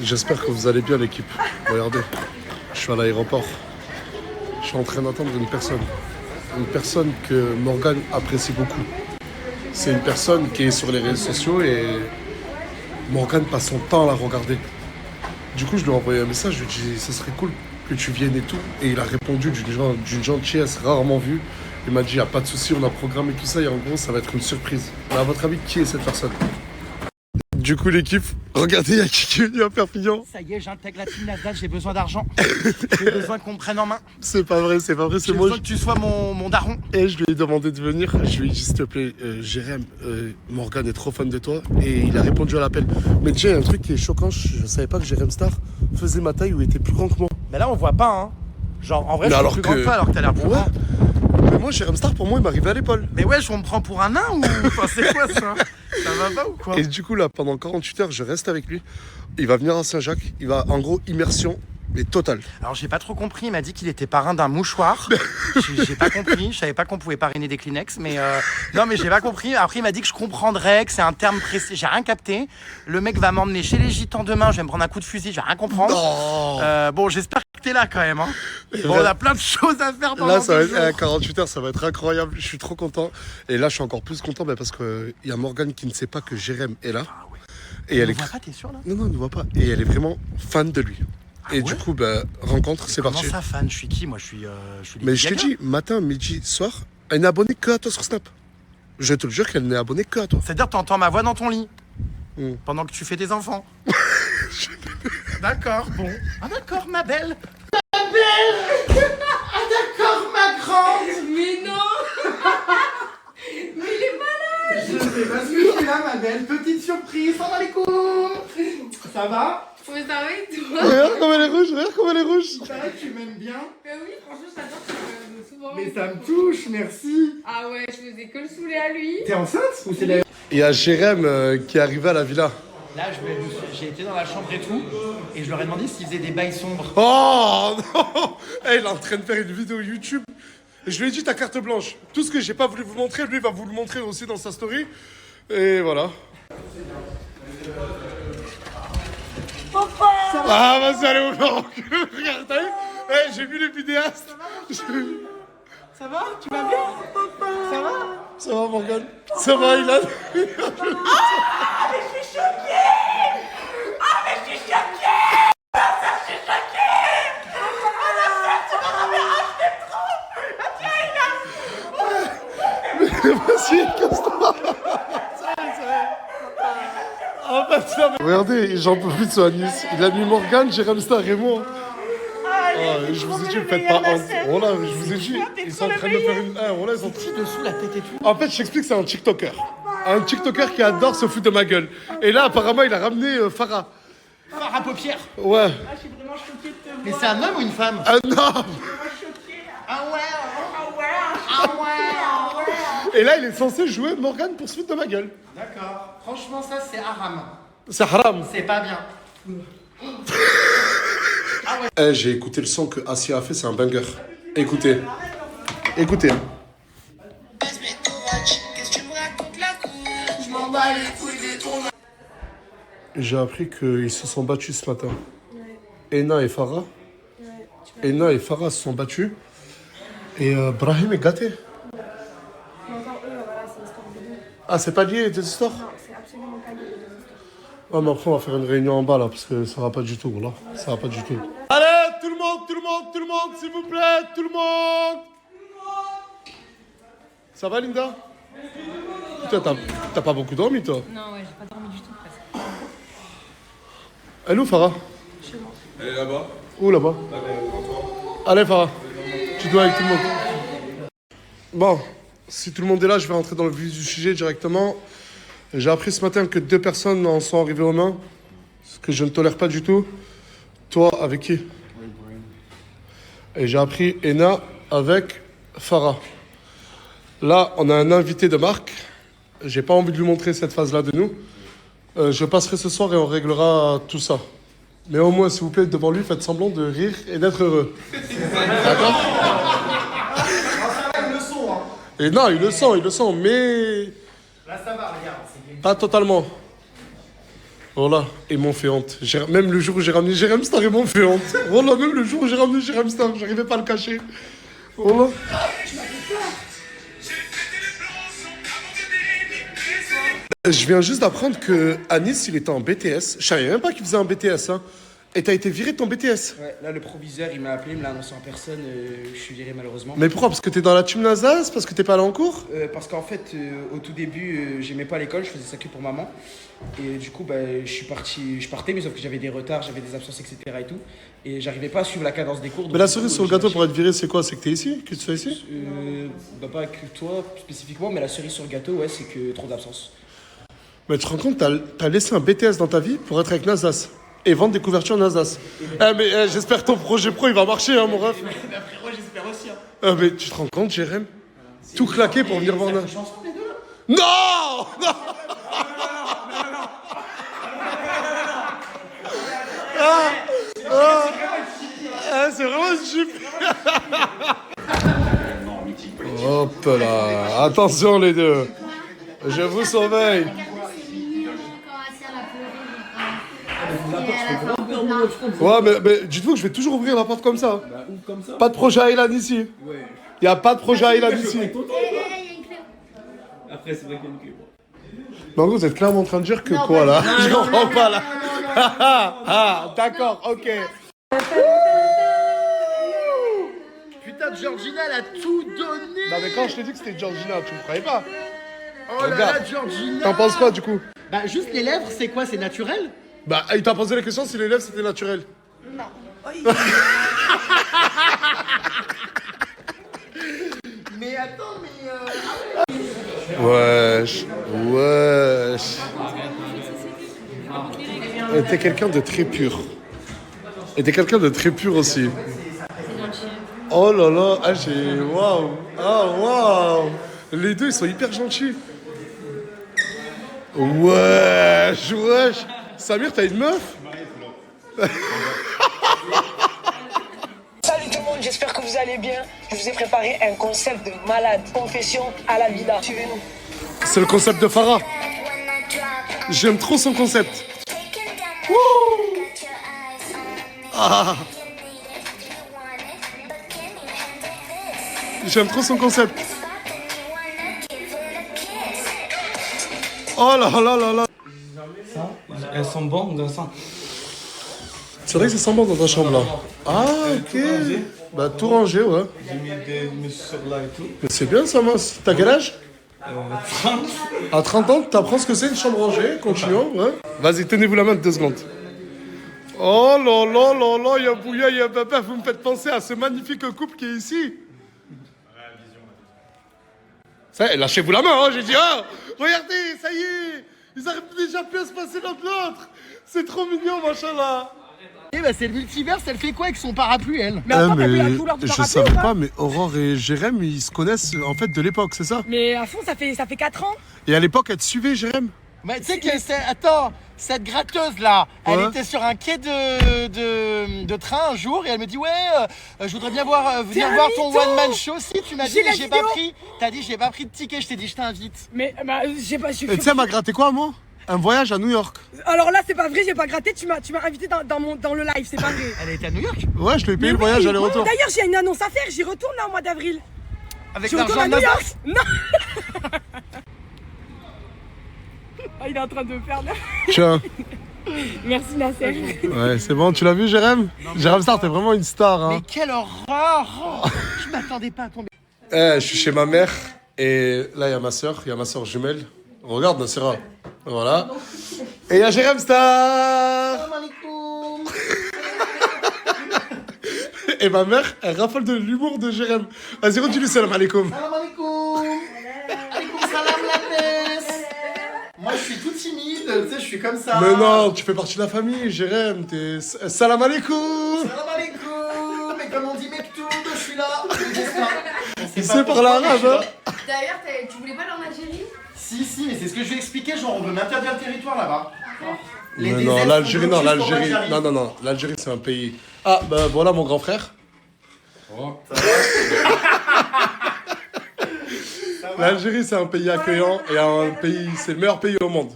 J'espère que vous allez bien l'équipe. Regardez, je suis à l'aéroport. Je suis en train d'attendre une personne. Une personne que Morgane apprécie beaucoup. C'est une personne qui est sur les réseaux sociaux et Morgane passe son temps à la regarder. Du coup, je lui ai envoyé un message, je lui ai dit, ça serait cool que tu viennes et tout. Et il a répondu d'une gentillesse rarement vue. Il m'a dit, il n'y a pas de souci, on a programmé tout ça et en gros, ça va être une surprise. Mais à votre avis, qui est cette personne? Du coup, l'équipe, regardez, il y a qui est venu à Perpignan. Ça y est, j'intègre la team Nasdaq, j'ai besoin d'argent. J'ai besoin qu'on me prenne en main. C'est pas vrai, c'est pas vrai, c'est J'ai moi. besoin que tu sois mon daron. Et je lui ai demandé de venir. Je lui ai dit, s'il te plaît, Jérém, Morgane est trop fan de toi. Et il a répondu à l'appel. Mais déjà, il y a un truc qui est choquant. Je savais pas que Jérém Star faisait ma taille ou était plus grand que moi. Mais là, on voit pas, hein. Genre, en vrai, Mais je suis alors plus que- grand que toi alors que t'as l'air plus Ouais. grand. Mais moi, Jérém Star, pour moi, il m'arrivait à l'épaule. Mais wesh, on me prend pour un nain ou... Enfin, c'est quoi ça? Ça va pas ou quoi? Et du coup, là, pendant 48 heures, je reste avec lui. Il va venir à Saint-Jacques. Il va, en gros, immersion, mais totale. Alors, j'ai pas trop compris. Il m'a dit qu'il était parrain d'un mouchoir. J'ai pas compris. Je savais pas qu'on pouvait parrainer des Kleenex. Mais non, mais j'ai pas compris. Après, il m'a dit que je comprendrais, que c'est un terme précis. J'ai rien capté. Le mec va m'emmener chez les gitans demain. Je vais me prendre un coup de fusil. Je vais rien comprendre. Oh. Bon, j'espère que t'es là quand même. Hein. Bon, on a plein de choses à faire pendant Là, ça va 2 jours. être, à 48 heures, ça va être incroyable. Je suis trop content. Et là, je suis encore plus content parce qu'il y a Morgane qui ne sait pas que Jérém est là. Ah ouais. Et elle On est. voit pas, t'es sûr là? Non, elle ne voit pas. Et elle est vraiment fan de lui. Et du ouais coup, rencontre, c'est Comment parti. ça, fan? Je suis qui? Moi, je suis Mais Lady je te Gaga. dis, matin, midi, soir, elle n'est abonnée que à toi sur Snap. Je te le jure qu'elle n'est abonnée que à toi. C'est-à-dire, t'entends ma voix dans ton lit Mm. pendant que tu fais tes enfants. D'accord, bon. Ah d'accord, ma belle. Ma belle. Ah d'accord, ma grande. Mais non. Mais il est malade. Je sais pas ce que je suis là, ma belle. Petite surprise, salam alaikum. Ça va? Ouais, ça va et toi? Regarde comme elle est rouge, regarde comme elle est rouge. Il paraît que tu m'aimes bien. Bah oui, franchement, j'adore que tu me souvent. Mais ça me touche, merci. Ah ouais, je faisais que le saouler à lui. T'es enceinte ou c'est la... Il y a Jérém qui est arrivé à la villa. Là, j'ai été dans la chambre et tout, et je leur ai demandé s'ils faisaient des bails sombres. Oh non. Il est en train de faire une vidéo YouTube. Et je lui ai dit ta carte blanche. Tout ce que j'ai pas voulu vous montrer, lui va vous le montrer aussi dans sa story. Et voilà. Ah vas-y, allez au Maroc. Regarde, t'as vu? J'ai vu les vidéastes. Ça va? Tu vas bien? Ça va? Ça va Morgane? Ça va Ilan? Vas-y, casse-toi. Ah bah tiens, regardez, j'en peux plus de ce Anis. Il a mis Morgane, Jérém Star et moi. Je vous ai dit, faites pas honte. Voilà, je vous ai dit, ils sont en train de faire une. Voilà, ils sont Dessous la tête et tout. En fait, je t'explique, c'est un TikToker. Un TikToker qui adore se foutre de ma gueule. Et là, apparemment, il a ramené Farah. Phare à paupières. Ouais. Je suis vraiment choquée de te voir. Mais c'est un homme ou une femme? Un homme. Ah ouais. Ah ouais. Et là, il est censé jouer Morgane pour se foutre de ma gueule. D'accord. Franchement, ça, c'est haram. C'est haram. C'est pas bien. J'ai écouté le son que Asia a fait, c'est un banger. Écoutez. Écoutez. J'ai appris qu'ils se sont battus ce matin. Ena et Farah. Ena et Farah se sont battus. Et Brahim est gâté. Non, eux, voilà, c'est l'histoire de deux. Ah, c'est pas lié, des histoires? Non, c'est absolument pas lié les deux histoires. Ouais, mais après, on va faire une réunion en bas là, parce que ça va pas du tout, là. Ça va pas du tout. Allez, tout le monde, s'il vous plaît, tout le monde! Ça va, Linda? Putain, t'as pas beaucoup dormi, toi? Non, ouais, j'ai pas dormi du tout presque. Elle est où, Farah? Chez moi. Elle est là-bas. Où, là-bas? Allez, Farah, tu dois avec tout le monde. Bon, si tout le monde est là, je vais rentrer dans le vif du sujet directement. J'ai appris ce matin que 2 personnes en sont arrivées aux mains, ce que je ne tolère pas du tout. Toi, avec qui? Et j'ai appris Ena avec Farah. Là, on a un invité de marque. J'ai pas envie de lui montrer cette phase-là de nous. Je passerai ce soir et on réglera tout ça. Mais au moins, s'il vous plaît, devant lui, faites semblant de rire et d'être heureux. D'accord? Il le son, hein. Et non, il le sent, mais Là, ça va, regarde. C'est pas totalement. Voilà, et m'ont fait honte. Même le jour où j'ai ramené Jérém Star, ils m'ont fait honte. Voilà, même le jour où j'ai ramené Jérém Star, j'arrivais pas à le cacher. Voilà. Je viens juste d'apprendre que à Nice, il était en BTS. Je savais même pas qu'il faisait un BTS. Hein. Et t'as été viré de ton BTS. Ouais, là le proviseur il m'a appelé, il me l'a annoncé en personne, je suis viré malheureusement. Mais pourquoi? Parce que t'es dans la team Nazas? Parce que t'es pas allé en cours? Parce qu'en fait au tout début j'aimais pas l'école, je faisais ça que pour maman. Et du coup bah, je partais mais sauf que j'avais des retards, j'avais des absences etc et tout. Et j'arrivais pas à suivre la cadence des cours. Mais la cerise sur le gâteau pour être viré, c'est quoi? C'est que t'es ici? Que tu sois ici? Bah pas que toi spécifiquement, mais la cerise sur le gâteau ouais c'est que trop d'absence. Mais tu te rends compte, t'as laissé un BTS dans ta vie pour être avec Nazas et vendre des couvertures Nazas. J'espère que ton projet pro il va marcher, hein, mon ref. Bah frérot j'espère aussi hein. Mais tu te rends compte, Jérém? Tout claqué pour venir voir Nazas. Non! Non! C'est vraiment super. Hop là, attention les deux. Je vous surveille. Ouais, mais dites-vous que je vais toujours ouvrir la porte comme ça. Bah, ouvre comme ça. Pas de projet Island ici. Ouais. Y a pas de projet Island ici. Après, c'est vrai qu'il y a une clé. Mais en gros, vous êtes clairement en train de dire que quoi là? Je comprends pas là. Ah, d'accord, ok. Putain, Georgina, elle a tout donné. Non, mais quand je t'ai dit que c'était Georgina, tu me croyais pas? Oh là là, Georgina. T'en penses quoi du coup? Bah, juste les lèvres, c'est quoi? C'est naturel? Bah, il t'a posé la question si les lèvres c'était naturel. Non. Mais attends, Wesh. T'es quelqu'un de très pur. Et t'es quelqu'un de très pur aussi. Oh là là, waouh. Ah waouh. Les deux ils sont hyper gentils. Wesh. Samir, t'as une meuf? Salut tout le monde, j'espère que vous allez bien. Je vous ai préparé un concept de malade. Confession à la vida. Suivez-nous. C'est le concept de Farah. J'aime trop son concept. Wouh. Ah. J'aime trop son concept. Oh là là là là. Ça, elles sont bonnes dans ça. C'est vrai que c'est semblant dans ta chambre là. Ah ok. Bah tout rangé ouais. J'ai mis des mesures là et tout. Mais c'est bien ça Mas. T'as quel âge? 30. À 30 ans, t'apprends ce que c'est une chambre rangée. Continuons ouais. Vas-y, tenez-vous la main de 2 secondes. Oh là là là là, y'a Bouya, y'a Papa, vous me faites penser à ce magnifique couple qui est ici. Ça y est, lâchez-vous la main, hein, j'ai dit, oh, regardez, ça y est, ils arrivent déjà plus à se passer l'un de l'autre. C'est trop mignon, machallah. Eh bah, c'est le multiverse, elle fait quoi avec son parapluie, elle? Mais attends, t'as vu la couleur du je parapluie savais ou pas pas, mais Aurore et Jérém, ils se connaissent en fait de l'époque, c'est ça? Mais à fond, ça fait 4 ans. Et à l'époque, elle te suivait, Jérém? Mais tu sais que attends, cette gratteuse là, elle Ouais. était sur un quai de train un jour et elle me dit ouais, je voudrais bien venir un voir ton mytho. one man show. Si tu m'as dit J'ai la mais j'ai pas vidéo. pris, t'as dit j'ai pas pris de ticket, je t'ai dit je t'invite. Mais bah, j'ai pas. Et tu sais, elle m'a gratté quoi, moi? Un voyage à New York. Alors là, c'est pas vrai, j'ai pas gratté. Tu m'as invité dans le live, c'est pas vrai. Elle était à New York Ouais, je lui ai payé Mais le voyage oui, aller-retour. D'ailleurs, j'ai une annonce à faire. J'y retourne là au mois d'avril. avec Je retourne l'argent à de New Nazar. York. Non. Ah, il est en train de faire. Tiens. Merci Nasser. Ouais, c'est bon, tu l'as vu, Jérém? Jérém Star, t'es vraiment une star, hein. Mais quelle horreur. Oh, je m'attendais pas à tomber. Je suis chez ma mère et là, il y a ma soeur jumelle. Regarde, Nassira. Voilà. Et il y a Jérém Star. Salam alaikum. Et ma mère, elle raffole de l'humour de Jérém. Vas-y, redis-lui salam alaikum. Salam alaikum. Alaikum salam la peste. Moi je suis tout timide, tu sais, je suis comme ça. Mais non, tu fais partie de la famille, Jérém. T'es... Salam alaikum. Salam alaikum. Mais comme on dit Mektoub, je suis là. Il sait parler arabe, hein. D'ailleurs, tu voulais pas aller en Algérie? Si, mais c'est ce que je vais expliquer, genre on veut m'interdire le territoire là-bas. Les Mais déserts non, sont l'Algérie, bloqués pour pas que j'arrive. non, l'Algérie c'est un pays. Ah, bah voilà mon grand frère. L'Algérie c'est un pays accueillant et un pays, c'est le meilleur pays au monde.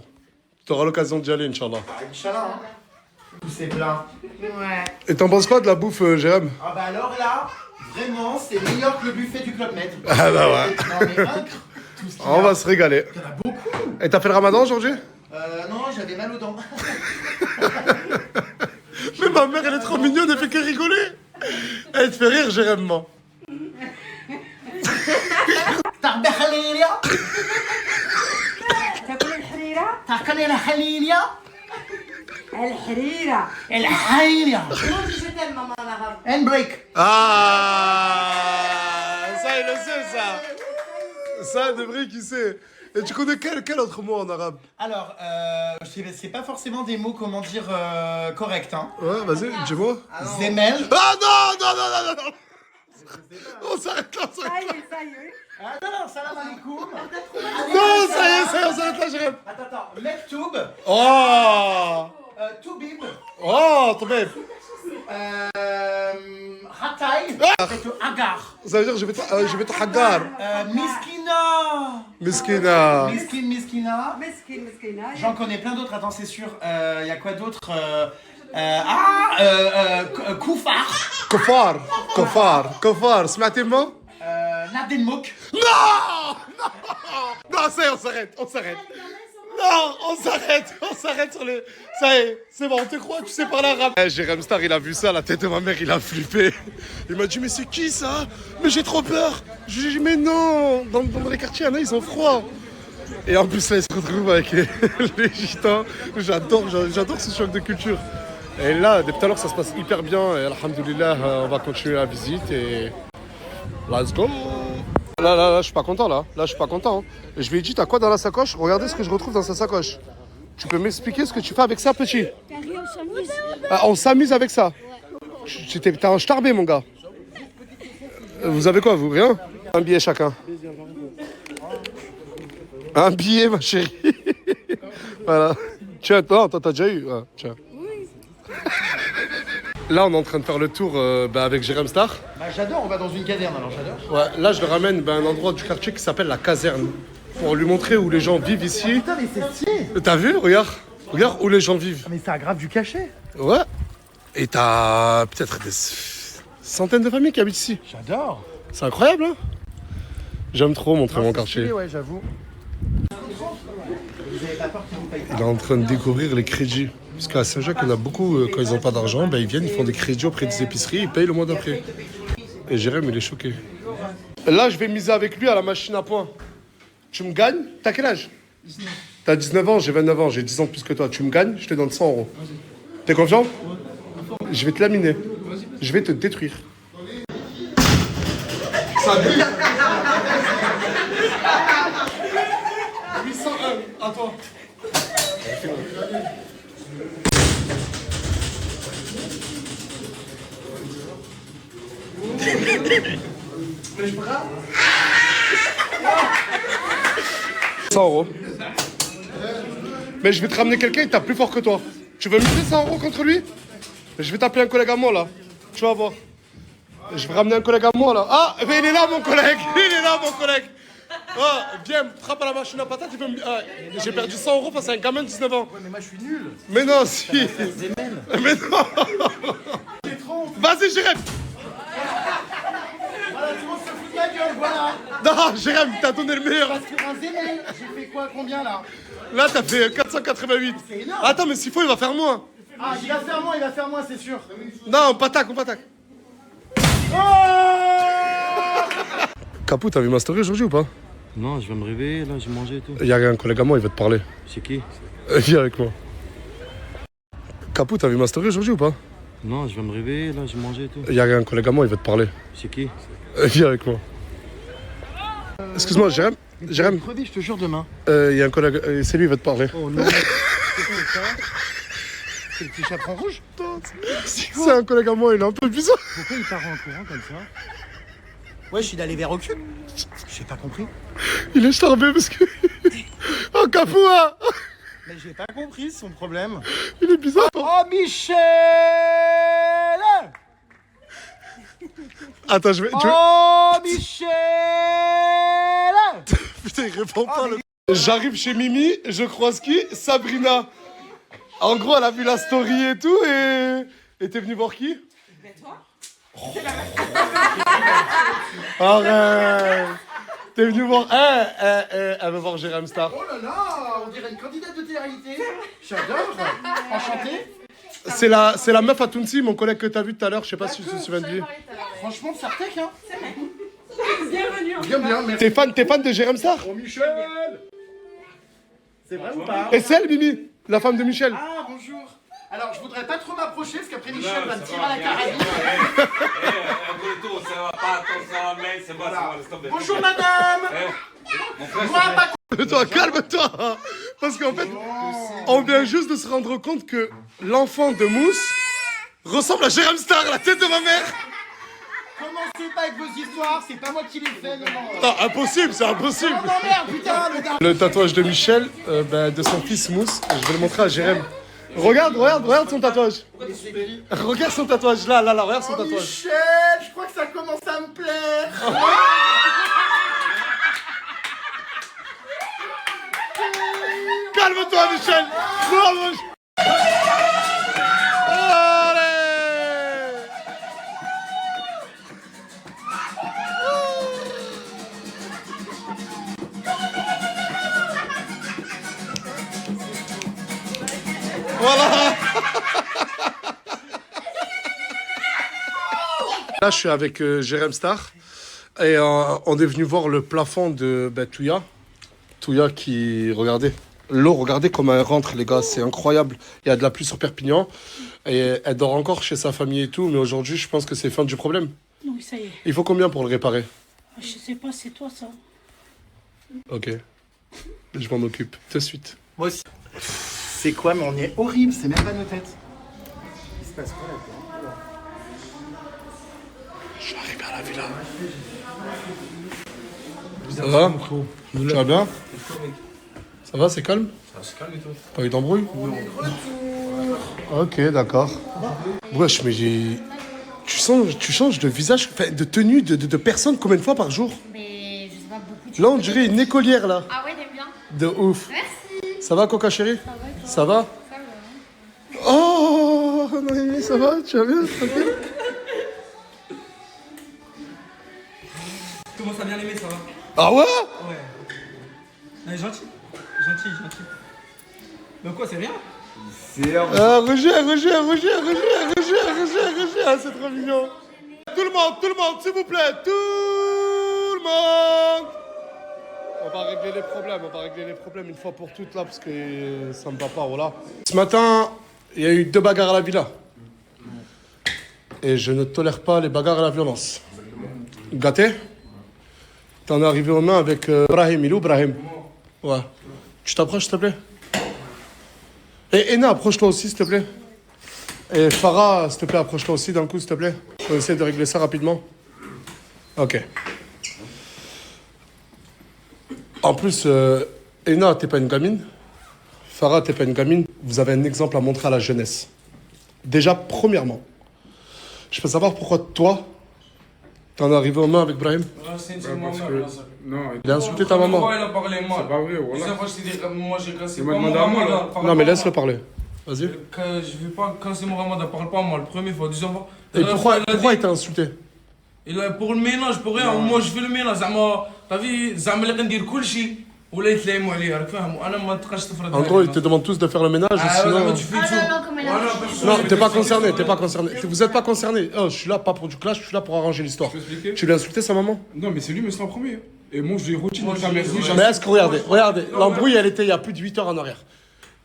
Tu auras l'occasion d'y aller, Inch'Allah. Inch'Allah, hein. Tout c'est plein. Ouais. Et t'en penses quoi de la bouffe, Jérém? Ah bah alors là, vraiment, c'est meilleur que le buffet du Club Med. Ah bah ouais. Non mais incre, tout ce qu'il y a. On va se régaler. Il y en a beaucoup. Et t'as fait le ramadan aujourd'hui? Non, j'avais mal aux dents. Mais ma mère, elle est trop mignonne, elle fait que rigoler. Elle te fait rire, Jérém, moi. تعرف حليليا؟ تاكل الحريرة؟ تعرف الحليليا؟ الحريرة. الحليليا. Comment tu fais tellement en arabe? And break. Ah, ça, il le sait, ça. Ça, de vrai, qui sait. Et tu connais quel autre mot en arabe? Alors, c'est pas forcément des mots, comment dire, corrects, hein. Ouais, vas-y, dis-moi. Zemel. Ah non, non, non, non, non, non. On s'arrête là, on Ça s'arrête y là. est, ça y est. Ah non, non, salam alaikum. Non, ça y est, on s'arrête là, Jérém. Attends, Mektoub. Oh, Toubib. oh, ton bébé. Hatay. Avec Agar. Ça veut dire je vais te hagar. Miskina. Miskina. Miskina. مسكين مسكينة. J'en connais plein d'autres, attends, c'est sûr. Il y a quoi d'autre Koufar. كفار كفار كفار سمعتي المو؟ Naden Mouk. Non Non, ça y est, on s'arrête. Non, on s'arrête sur les... Ça y est, c'est bon, on te croit, tu sais parler arabe. Jérém Star, il a vu ça, la tête de ma mère, il a flippé. Il m'a dit, mais c'est qui ça? Mais j'ai trop peur. Je lui ai dit, mais non, dans les quartiers, il y en a, ils ont froid. Et en plus, là, il se retrouve avec les gitans. J'adore ce choc de culture. Et là, depuis tout à l'heure, ça se passe hyper bien. Et alhamdoulilah, on va continuer la visite et... Let's go! Là, je suis pas content, là. Là, je suis pas content. Hein. Je lui ai dit, t'as quoi dans la sacoche? Regardez ce que je retrouve dans sa sacoche. Tu peux m'expliquer ce que tu fais avec ça, petit? Ah, on s'amuse avec ça? T'as un starbé, mon gars. Vous avez quoi, vous? Rien? Un billet chacun. Un billet, ma chérie. Voilà. Tiens, non, toi, t'as déjà eu. Ah, tiens. Là, on est en train de faire le tour avec Jérém Star. Bah, j'adore, on va dans une caserne alors, j'adore. Ouais, là, je le ramène à un endroit du quartier qui s'appelle la caserne. Pour lui montrer où les gens vivent ici. Putain, mais c'est stylé. T'as vu? Regarde. Regarde où les gens vivent. Mais ça aggrave du cachet. Ouais. Et t'as peut-être des centaines de familles qui habitent ici. J'adore. C'est incroyable, hein? J'aime trop montrer mon quartier. Ouais, j'avoue. Vous avez pas peur qu'ils vous payent pas? Il est en train de découvrir les crédits. Parce qu'à Saint-Jacques, il y en a beaucoup, quand ils n'ont pas d'argent, ils viennent, ils font des crédits auprès des épiceries, ils payent le mois d'après. Et Jérém, il est choqué. Là, je vais miser avec lui à la machine à points. Tu me gagnes? T'as quel âge? 19. T'as 19 ans, j'ai 29 ans, j'ai 10 ans de plus que toi. Tu me gagnes, je te donne 100 euros. T'es confiant? Je vais te laminer. Je vais te détruire. Ça brille. 801, à toi. Mais je bras. 100 euros. Mais je vais te ramener quelqu'un, il tape plus fort que toi. Tu veux miser 100 euros contre lui? Je vais t'appeler un collègue à moi là. Tu vas voir. Je vais ramener un collègue à moi là. Ah, mais il est là mon collègue. Il est là mon collègue. Ah, viens, frappe à la machine à patates. J'ai perdu 100 euros face à un gamin de 19 ans. Ouais, mais moi je suis nul. Mais non, si. Mais non. Vas-y, Jérém. Voilà, tout le monde se fout de ma gueule, voilà. Non, Jérém, t'as donné le meilleur. Parce que un Zemel, j'ai fait quoi, combien là? Là, t'as fait 488. C'est énorme. Attends, mais s'il faut, il va faire moins. Ah, il va faire moins, c'est sûr. Non, on pataque. Oh Capou, t'as vu ma story aujourd'hui ou pas? Non, je vais me réveiller, là, j'ai mangé et tout. Il y a un collègue à moi, il veut te parler. C'est qui? Viens avec moi. Capou, t'as vu ma story aujourd'hui ou pas? Non, je vais me réveiller, là, j'ai mangé et tout. Il y a un collègue à moi, il veut te parler. C'est qui? Viens avec moi. Excuse-moi, Jérém. Jérém, Crevé, je te jure, demain. il y a un collègue, c'est lui, il veut te parler. Oh non. C'est le petit chaperon rouge? C'est un collègue à moi, il est un peu bizarre. Pourquoi il part en courant comme ça? Ouais, je suis allé vers au cul. J'ai pas compris. Il est charbé parce que... Oh, Capou, hein. Mais j'ai pas compris son problème. Il est bizarre. Oh, Michel! Attends, je vais... Oh, Michel! Putain, il répond pas, le... J'arrive chez Mimi, je croise qui? Sabrina. En gros, elle a vu la story et tout et t'es venu voir qui? Ben toi. Arrête. T'es venu voir... elle veut voir Jérém Star. Oh là là, on dirait une candidate de télé-réalité. J'adore. Enchanté. C'est la meuf à Tounsi, mon collègue que t'as vu tout à l'heure, je sais pas si tu te souviens de lui. Franchement, Sartek, hein. Bienvenue. Bien, merci. T'es fan de Jérém Star? Oh, Michel. C'est vrai ou pas? Et c'est elle, Mimi, la femme de Michel. Ah, bonjour. Alors, je voudrais pas trop m'approcher parce qu'après Michel va me tirer à la carabine. Bonjour madame. Calme-toi, calme-toi. Parce qu'en fait, on vient juste de se rendre compte que l'enfant de Mousse ressemble à Jérém Star, la tête de ma mère. Commencez pas avec vos histoires, c'est pas moi qui les fais, non. Non, impossible, c'est impossible. Oh non, merde, putain, le gars. Le tatouage de Michel, de son fils Mousse, je vais le montrer à Jérém. Regarde son tatouage. Regarde son tatouage, là, regarde son tatouage. Michel, je crois que ça commence à me plaire. Calme-toi, Michel. Bravo. Allez. Voilà. Là, je suis avec Jérém Star et on est venu voir le plafond de Touya. Touya qui, regardez, l'eau, regardez comment elle rentre, les gars, c'est incroyable. Il y a de la pluie sur Perpignan et elle dort encore chez sa famille et tout, mais aujourd'hui, je pense que c'est fin du problème. Oui, ça y est. Il faut combien pour le réparer? Je sais pas, c'est toi ça. Ok, je m'en occupe de suite. Moi aussi. C'est quoi, mais on est horrible, c'est même pas nos têtes. Il se passe quoi là-dedans? Je suis arrivé à la villa. Ça va? Tu vas bien? Ça va, c'est calme? C'est calme et toi? Pas eu d'embrouille? Ok, d'accord. Wesh, mais tu changes de visage, enfin, de tenue de personne combien de fois par jour? Mais je sais pas beaucoup. Là, on dirait une écolière, là. Ah ouais, t'aimes bien? De ouf. Merci. Ça va, Coca chérie? Ça va? Ça va. Oh, Noémie, ça va? Tu vas bien? Tranquille? Comment ça bien aimé, ça va? Ah ouais? Ouais. Elle est gentille. Gentil. Mais quoi, c'est rien? Ah, Roger, ah, c'est trop mignon. Tout le monde, s'il vous plaît, tout le monde. On va régler les problèmes une fois pour toutes là, parce que ça me va pas, voilà. Ce matin, il y a eu 2 bagarres à la villa. Et je ne tolère pas les bagarres et la violence. Gâté? T'en es arrivé aux mains avec Brahim, il est où Brahim? Ouais. Tu t'approches, s'il te plaît? Et Ena, approche-toi aussi, s'il te plaît. Et Farah, s'il te plaît, approche-toi aussi d'un coup, s'il te plaît. On essaie de régler ça rapidement. Ok. En plus, Ena, t'es pas une gamine. Farah, t'es pas une gamine. Vous avez un exemple à montrer à la jeunesse. Déjà, premièrement, je peux savoir pourquoi toi, t'en es arrivé aux mains avec Brahim? C'est Non, Il a insulté ta maman. Pourquoi il a parlé mal? c'est pas vrai, voilà. Plusieurs fois, je t'ai dit, moi j'ai cassé Il pas m'a mon demandé à moi, ramadan, là. par Non, mais rapport laisse-le à- parler. Vas-y. Que je vais pas casser mon ramadan, parle pas mal. Première fois, deuxième fois. Et pourquoi il a dit- il t'a insulté? pour le ménage, pour rien, moi je fais le ménage. T'as vu, زعما اللي غندير كلشي ولا يتلايموا عليه راك فاهم وانا ما تبقاش تفرض En gros, ils te demandent tous de faire le ménage, sinon... tu fais Ah tout. non, non, comme elle a Voilà, fait. parce que- Non, t'es pas concerné. Vous êtes pas concerné. Oh, je suis là pas pour du clash, je suis là pour arranger l'histoire. Je peux expliquer? Tu lui as insulté sa maman? Non, mais c'est lui, mais c'est en premier. Et moi, je lui ai routine Moi, de sa je- mère. je- Mais est-ce que, regardez, l'embrouille, elle était il y a plus de 8 heures en arrière.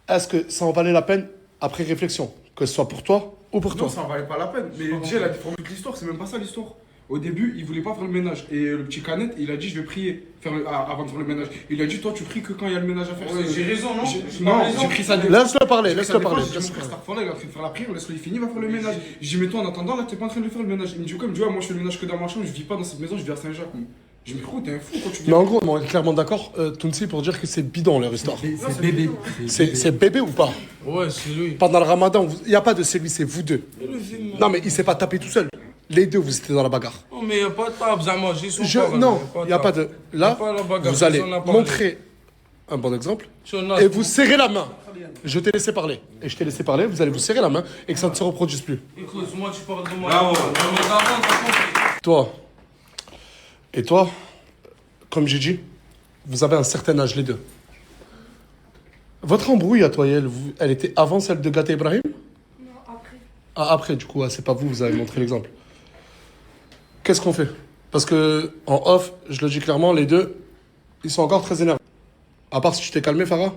Est-ce que ça en valait la peine, après réflexion, que ce soit pour toi ou pour toi? Non, ça en valait pas la peine. Mais déjà, il a déformé toute l'histoire, c'est même pas ça l'histoire. Au début, il voulait pas faire le ménage. Et le petit Canette, il a dit, je vais prier avant de faire le ménage. Il a dit, toi, tu pries que quand il y a le ménage à faire. Ouais, j'ai raison, non? Non, j'ai pris ça des Laisse-le parler, J'ai laisse-le pris ça parler. des fois, j'ai dit, mon frère, Starfall, il est en train de faire la prière, laisse-le, il finit, il va faire le ménage. Je dis, mais toi, en attendant, là, t'es pas en train de faire le ménage. Il me dit, quoi? Il me dit, ouais, moi, je fais le ménage que dans ma chambre, je vis pas dans cette maison, je vis à Saint-Jacques. Je me dis, gros, t'es un fou quand tu Mais viens. en gros, on est clairement d'accord, Tounsi, pour dire que c'est bidon leur histoire. C'est bébé. C'est bébé ou pas? Ouais, c'est lui. Pendant le ramadan, il n'y a pas de c'est lui, c'est vous deux. Non, mais il s'est pas tapé tout seul. Les deux, vous étiez dans la bagarre. Non, mais y'a pas de table, Zama, j'ai son corps, Non, il n'y a pas table. de. Là, Y a pas la bagarre, vous allez personne n'a parlé. montrer un bon exemple, شو الناس et vous serrez la main. Je t'ai laissé parler. Et je t'ai laissé parler, vous allez vous serrer la main et que ça ne se reproduise plus. Écoute, moi tu parles de moi. Mais avant, t'as compris. Toi et toi, comme j'ai dit, vous avez un certain âge les deux. Votre embrouille à toi et elle, elle était avant celle de Gata Ibrahim? Non, après. Ah, après, du coup, c'est pas vous, vous avez montré l'exemple. Qu'est-ce qu'on fait? Parce que, en off, je le dis clairement, les deux, ils sont encore très énervés. À part si tu t'es calmé, Farah?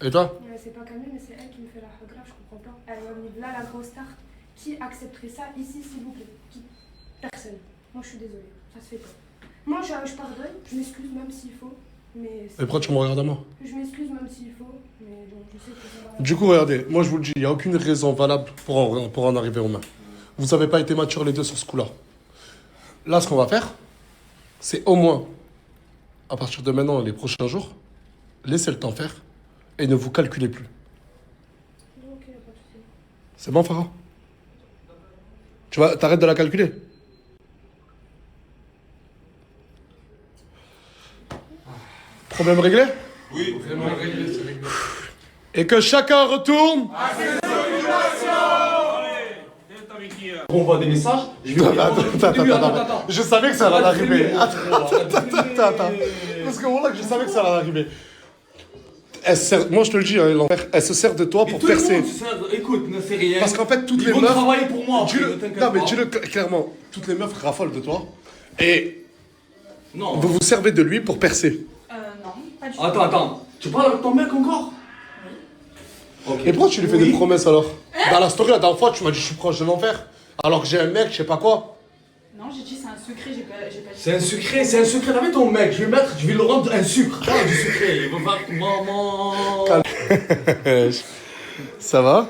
Et toi? C'est pas calmé, mais c'est elle qui me fait la grave, je comprends pas. Elle m'a mis là la grosse tarte. Qui accepterait ça ici, s'il vous plaît? Qui? Personne. Moi, je suis désolée. Ça se fait pas. Moi, je pardonne, je m'excuse même s'il faut. Mais Et pourquoi tu me regardes à moi? je m'excuse même s'il faut. Mais bon, je sais que ça va. Du coup, regardez, moi je vous le dis, il n'y a aucune raison valable pour en arriver aux mains. Vous n'avez pas été matures les deux sur ce coup-là. Là, ce qu'on va faire, c'est au moins, à partir de maintenant, les prochains jours, laissez le temps faire et ne vous calculez plus. Ok, pas de soucis. C'est bon, Farah? T'arrêtes de la calculer? Problème réglé? Oui, vraiment réglé, c'est réglé. Et que chacun retourne. On voit des messages. Attends. Je savais que ça allait arriver. Attends. Parce que voilà que je savais que ça allait arriver. Moi je te le dis, hein, l'enfer, elle se sert de toi pour percer. Écoute, ne fais rien. Parce qu'en fait, toutes les Ils vont meufs. travailler pour moi. Non, mais dis-le clairement, toutes les meufs raffolent de toi. Et Non. vous vous servez de lui pour percer. Non, pas du tout. Attends. Tu parles avec ton mec encore? Ok. Et pourquoi tu lui fais des promesses alors? Dans la story la dernière fois, tu m'as dit je suis proche de l'enfer. Alors que j'ai un mec, je sais pas quoi. Non, j'ai dit c'est un secret, j'ai pas dit. C'est un secret. T'as vu ton mec? Je vais le rendre un sucre. Ah, du secret. Il va voir maman. Ça va?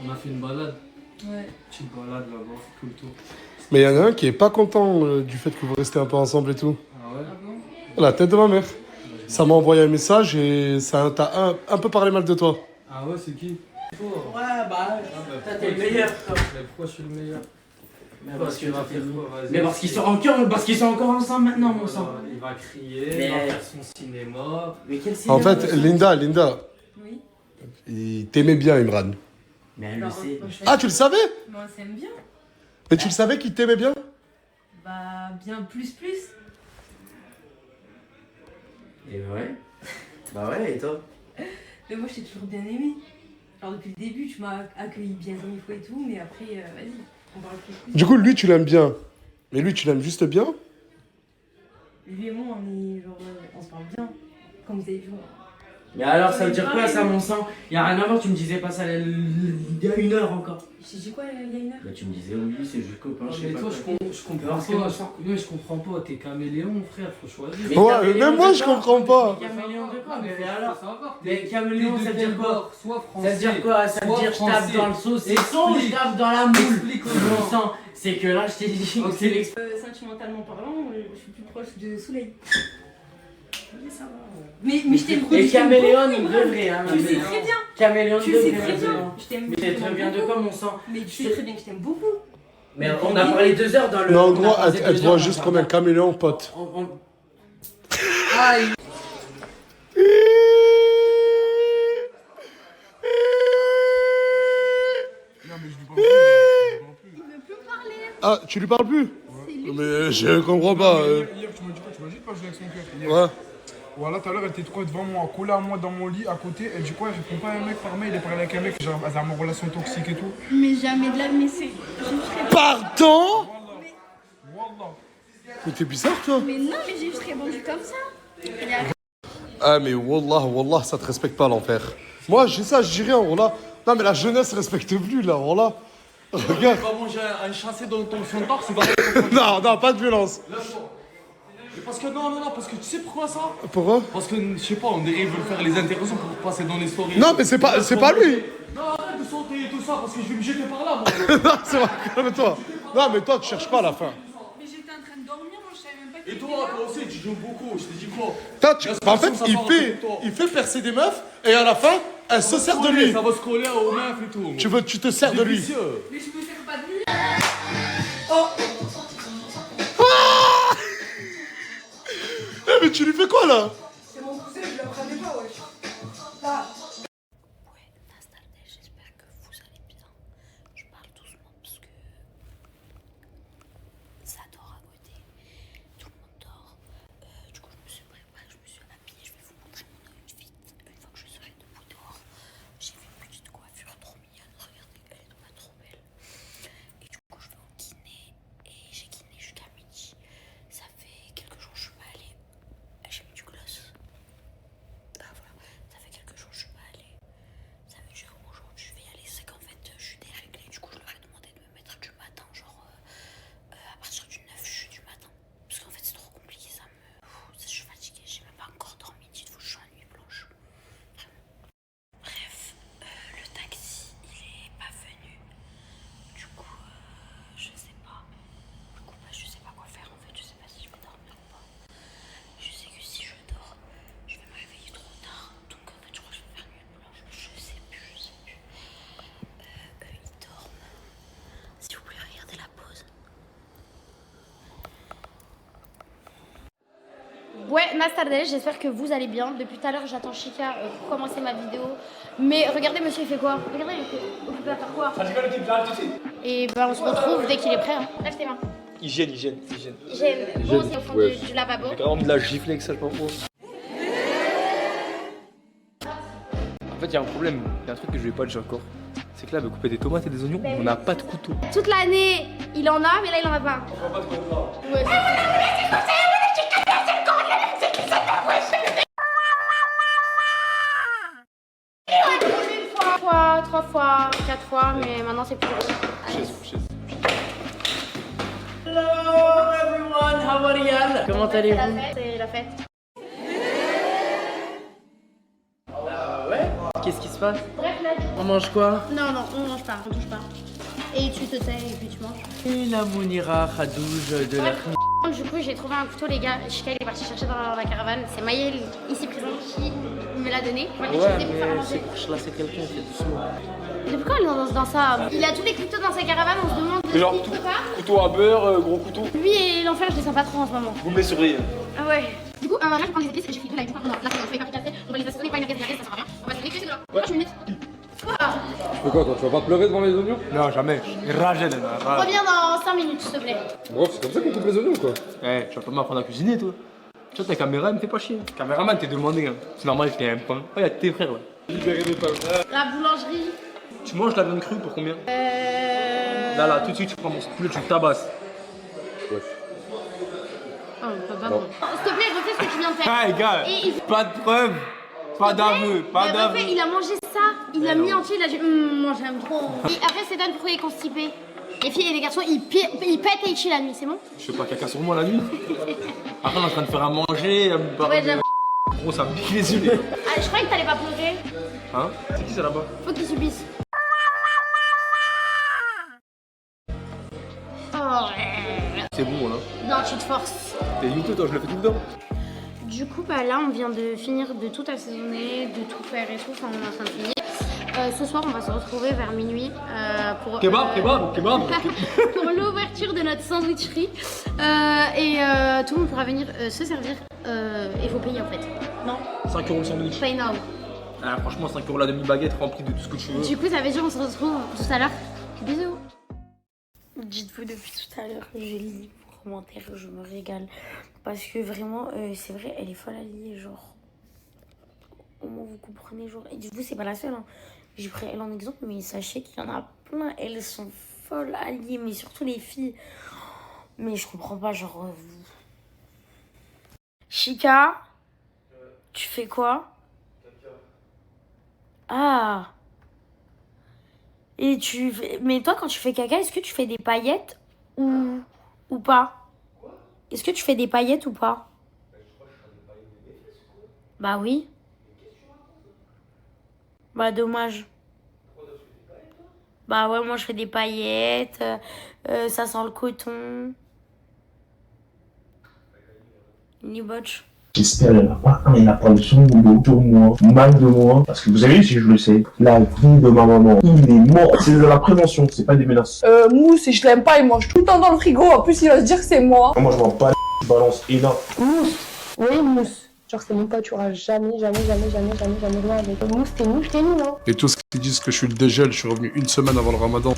On a fait une balade. Ouais. Petite balade là-bas, tout le tour. Mais il y en a un qui est pas content du fait que vous restez un peu ensemble et tout. Ah ouais? La tête de ma mère. Ça m'a envoyé un message et ça t'a un peu parlé mal de toi. Ah ouais, c'est qui? Ouais, bah, t'es le meilleur. Mais pourquoi je suis le meilleur? Mais parce que va faire quoi? Vas-y. Mais parce qu'ils sont encore ensemble maintenant, mon sang. Il va crier, Mais- il va faire son cinéma. Mais quel En fait, Linda, Oui. il t'aimait bien, Imran. Mais elle le sait. Ah, tu le savais? Moi, on s'aime bien. Mais tu le savais qu'il t'aimait bien? Bah, bien plus. Et ouais. Bah ouais, et toi? Mais moi, je t'ai toujours bien aimé. Alors, depuis le début, tu m'as accueilli bien comme il faut et tout, mais après, vas-y, on parle plus. Du coup, lui, tu l'aimes bien. Mais lui, tu l'aimes juste bien? Lui et moi, on se parle bien. Comme vous avez vu. Mais alors, ça veut dire quoi ça, mon sang? Y'a rien à voir, tu me disais pas ça il y a 1 heure encore. Je t'ai dit quoi il y a 1 heure? Bah, tu me disais oui, c'est juste copain, je sais Mais pas. toi, quoi. je comprends Parce que pas. moi, Je comprends pas. T'es caméléon, frère, faut choisir. Mais Ouais, caméléon même moi, de je quoi? comprends pas. Caméléon de quoi? Mais alors? Ça va, Mais caméléon, ça veut dire quoi? Soit français. Ça veut dire quoi? Ça veut soit dire je tape français. dans le saucisson ou je tape dans la moule? Explique aux gens. Mon sang, c'est que là, je t'ai dit que c'est l'expérience. Sentimentalement parlant, je suis plus proche de Soleil. Mais ça va. Mais je t'aime Et je t'aime caméléon, beaucoup, il Imran. devrait, hein. Tu sais très bien. Caméléon Tu sais devrait, très bien. vraiment. Je t'aime Mais t'es très bien de quoi, mon sang? Mais tu sais très bien que je t'aime beaucoup. Mais on a parlé 2 heures dans le. Mais en on a gros, passé elle 2 te voit heures juste dans comme un caméléon pote. Aïe! Non, mais je lui parle plus. Je lui parle plus. Il veut plus parler. Ah, tu lui parles plus? Mais je comprends pas. Hier, tu m'as dit quoi? Tu m'as dit de pas jouer avec son cœur. Hier. Ouais. Voilà, tout à l'heure, elle était trop devant moi, collée à moi dans mon lit, à côté. Elle dit quoi? Elle répond pas à un mec par mail, elle parlait avec un mec, genre, elle a une relation toxique et tout. Mais jamais de la mais c'est. Je ferai. Pardon? Wallah. Mais t'es bizarre, toi. Mais non, mais j'ai juste répondu comme ça. Il a... Ah, mais wallah, ça te respecte pas, l'enfer. Moi, j'ai ça, je dis rien, wallah. Non, mais la jeunesse respecte plus, là, wallah. Regarde. Tu vas manger un chassé dans ton torse, il va. Non, pas de violence. Parce que non, parce que tu sais pourquoi ça? Pourquoi? Parce que, je sais pas, on dirait qu'ils veulent faire les intéressants pour passer dans les stories. Non, mais c'est pas lui. Non, arrête de sauter et tout ça, parce que je vais me jeter par là, moi. Non, c'est vrai, calme-toi. Non, mais toi, tu cherches pas à la fin. Mais j'étais en train de dormir, moi je savais même pas Et toi aussi, tu joues beaucoup, je t'ai dit quoi? Toi, en fait, il fait percer des meufs et à la fin, elle se sert de lui. Ça va se coller aux meufs et tout. Tu te sers de lui. Mais je me sers pas de lui. Eh, mais tu lui fais quoi là? Buenas tardes, j'espère que vous allez bien. Depuis tout à l'heure, j'attends Chika pour commencer ma vidéo. Mais regardez, monsieur, il fait quoi? Regardez, il est occupé à faire quoi? Et ben, on se retrouve dès qu'il est prêt. Hein. Lève tes mains. Hygiène. J'aime. Bon, c'est au fond du lavabo. J'ai vraiment de la gifler avec ça, je sais pas pourquoi. En fait, il y a un problème. Il y a un truc que je vais pas dire encore. C'est que là, elle veut couper des tomates et des oignons. On n'a pas de couteau. Toute l'année, il en a, mais là, il en a pas. On voit pas de quoi on parle. Ouais, une fois, 3 fois, 4 fois, mais maintenant c'est plus gros. Chaise. Hello everyone, how are you? Comment allez-vous? C'est la fête. Ouais. Qu'est-ce qui se passe? Bref, là, On mange quoi? non, on mange pas, on touche pas. Et tu te tais et puis tu manges. Une Mounira Khadouj de la Du coup, j'ai trouvé un couteau, les gars. Chika, il est parti chercher dans la caravane. C'est Maël, ici présent, qui me l'a donné. On va l'utiliser pour faire à manger. Là, c'est quelqu'un qui est doucement. Mais pourquoi il lance dans ça? Il a tous les couteaux dans sa caravane, on se demande de Genre, ce qu'il prépare. couteau à beurre, gros couteau. Lui et l'enfer, je les sens pas trop en ce moment. Vous me surveillez. Ah ouais. Du coup, là, je prends des épices et je fais tout là. Du coup, là, on va pas casser. On va les assaisonner, pas une casser, ça sert à rien. On va se réfléchir de là. 3 minutes. Quoi? Tu fais quoi, toi? Tu vas pas pleurer devant les oignons? Non, jamais. Ragène. Reviens dans 5 minutes, s'il te plaît. Bref, c'est comme ça qu'on coupe les oignons, quoi. Eh, tu vas pas m'apprendre à cuisiner, toi. Tu vois, ta caméra, elle me fait pas chier. Caméraman, t'es demandé, hein. C'est normal que t'aies un pain. Oh, y'a tes frères, là. Libérer des pains. La boulangerie. Tu manges la viande crue pour combien? Là, tout de suite, tu prends mon poulet, tu le tabasses. Ouais. Oh, pas bon. S'il te plaît, refais ce que tu viens de faire. Ah, les gars, Et pas de preuves, pas d'aveu, pas Mais d'aveu. refais, il a mangé ça, il l'a mis entier, il a dit moi j'aime trop. Et après, c'est Dan pourquoi il est constipé. Les filles et les garçons, ils pètent et ils chillent la nuit, c'est bon? Je sais pas, caca sur moi la nuit. Après, on est en train de faire à manger, à me parler. Ouais, j'avoue. Gros, ça me pique les yeux, les gars. Ah, je croyais que t'allais pas pleurer. Hein? C'est qui ça là-bas? Faut qu'ils subissent. Oh, C'est bon, là. non, tu te forces. T'es YouTube, toi, je le fais tout le temps. Du coup, bah là, on vient de finir de tout assaisonner, de tout faire et tout. Enfin, on est en train de finir. Ce soir, on va se retrouver vers minuit pour Kebab. pour l'ouverture de notre sandwicherie. Et tout le monde pourra venir se servir. Et faut payer en fait. Non? 5 € le sandwich. Pay now. Ah, franchement, 5 € la demi-baguette remplie de tout ce que tu veux. Du coup, ça veut dire qu'on se retrouve tout à l'heure. Bisous. Dites-vous, depuis tout à l'heure, je lis vos commentaires, je me régale. Parce que vraiment, c'est vrai, elle est folle à lier, genre. Au moins, vous comprenez, genre. Et dites-vous, c'est pas la seule, hein. J'ai pris elle en exemple, mais sachez qu'il y en a plein. Elles sont folles à lier, mais surtout les filles. Mais je comprends pas, genre. Chika, tu fais quoi? Ah. Et tu fais... Mais toi, quand tu fais caca, est-ce que tu fais des paillettes ou pas? Est-ce que tu fais des paillettes ou pas? Bah oui. Bah dommage. Bah ouais, moi je fais des paillettes, ça sent le coton. Ni botch. J'espère qu'il n'y en a pas un, il n'a pas le son de moi, mal de moi. Parce que vous savez, si je le sais, la vie de ma maman, il est mort. C'est de la prévention, c'est pas des menaces. Mousse, si je l'aime pas, il mange tout le temps dans le frigo. En plus, il va se dire que c'est moi. Moi, je m'en bats les balance énorme. Mousse. Oui, Mousse. Genre, c'est mon pote, tu auras jamais rien avec. Mousse, t'es nous, hein. Et tous ceux qui disent que je suis le dégel, je suis revenu une semaine avant le ramadan.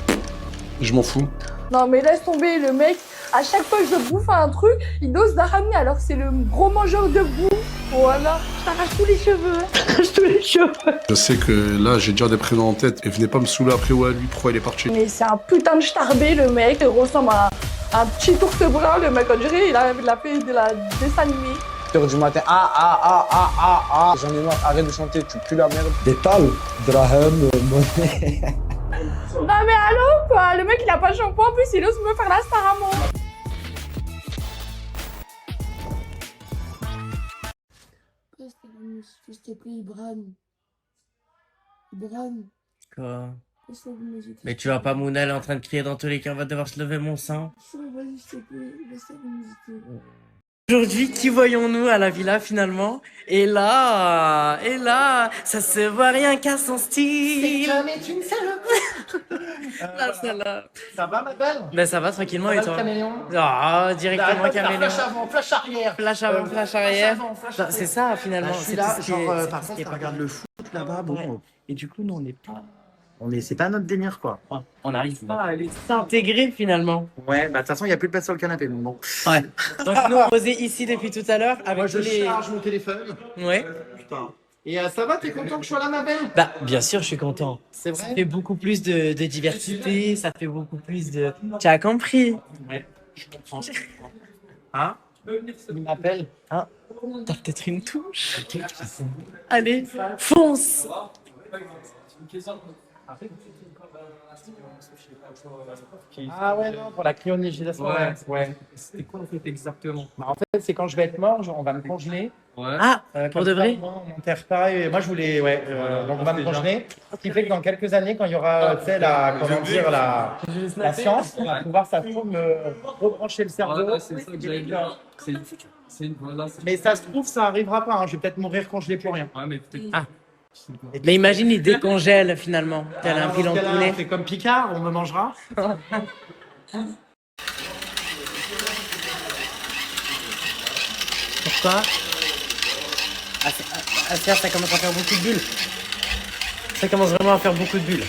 Je m'en fous. Non, mais laisse tomber, le mec, à chaque fois que je bouffe un truc, il ose la ramener alors que c'est le gros mangeur de bouffe. Voilà, je t'arrache tous les cheveux. Je sais que là, j'ai déjà des prénoms en tête et venez pas me saouler après, ouais, lui, pourquoi il est parti. Mais c'est un putain de starbé, le mec. Il ressemble à un petit ours brun, le mec, on dirait, il a fait de la dessin animé. 7h du matin, j'en ai marre, arrête de chanter, tu pues la merde. Détal, Drahem, monnaie. Non mais allô quoi, le mec il a pas de shampoing, en plus il ose me faire la star à moi. S'il te plaît, Ibran. Quoi? Mais tu vois pas Mouna, elle est en train de crier dans tous les cas, on va devoir se lever mon sang. Vas-y, s'il te plaît, laisse-la musique. Aujourd'hui, qui voyons-nous à la villa finalement? Et là, ça se voit rien qu'à son style. Cet homme est une salope. Ça va, ma belle? Ben ça va tranquillement Ça et va, toi? le caméléon? Ah, directement caméléon. Flash avant, flash arrière. Flash avant, flash arrière. Flash arrière. C'est ça finalement. Là, je suis C'est là, tout ce genre, qui est- par c'est contre, ce qui est tu pas regardes grave. le foot là-bas, bon. Ouais. Et du coup, nous, on n'est pas. C'est pas notre délire, quoi. On n'arrive pas à aller s'intégrer finalement. Ouais, bah de toute façon, il n'y a plus de place sur le canapé, donc bon. Ouais. Donc nous on posait ici depuis tout à l'heure avec Moi, je tous les. charge mon téléphone. Ouais. Putain. Et ça va, t'es content que je sois là, ma belle? Bah bien sûr je suis content. C'est vrai. Ça fait beaucoup plus de diversité, ça fait beaucoup plus de. Tu as compris? Ouais, je comprends. Hein? Il m'appelle. Hein? T'as peut-être une touche. Allez, fonce. Ah ouais, non, pour la cryogénisation. Ouais. C'était quoi en fait exactement? Bah, en fait, c'est quand je vais être mort, on va me congeler. Ouais. Ah, pour Comme de ça, vrai? moi, on m'enterre pas. Et moi, je voulais, donc on va me congeler. Ce qui fait que dans quelques années, quand il y aura, tu sais, la science, on va pouvoir, ça se trouve, me rebrancher le cerveau. Voilà, c'est ça que j'allais dire. Voilà, Mais ça se trouve, ça arrivera pas. Hein. Je vais peut-être mourir congelé pour rien. Ouais, mais peut-être. Ah. Mais imagine, il décongèle finalement. Tel un pilon de poulet. C'est comme Picard, on me mangera. Pourquoi? Asia, ça commence à faire beaucoup de bulles. Ça commence vraiment à faire beaucoup de bulles.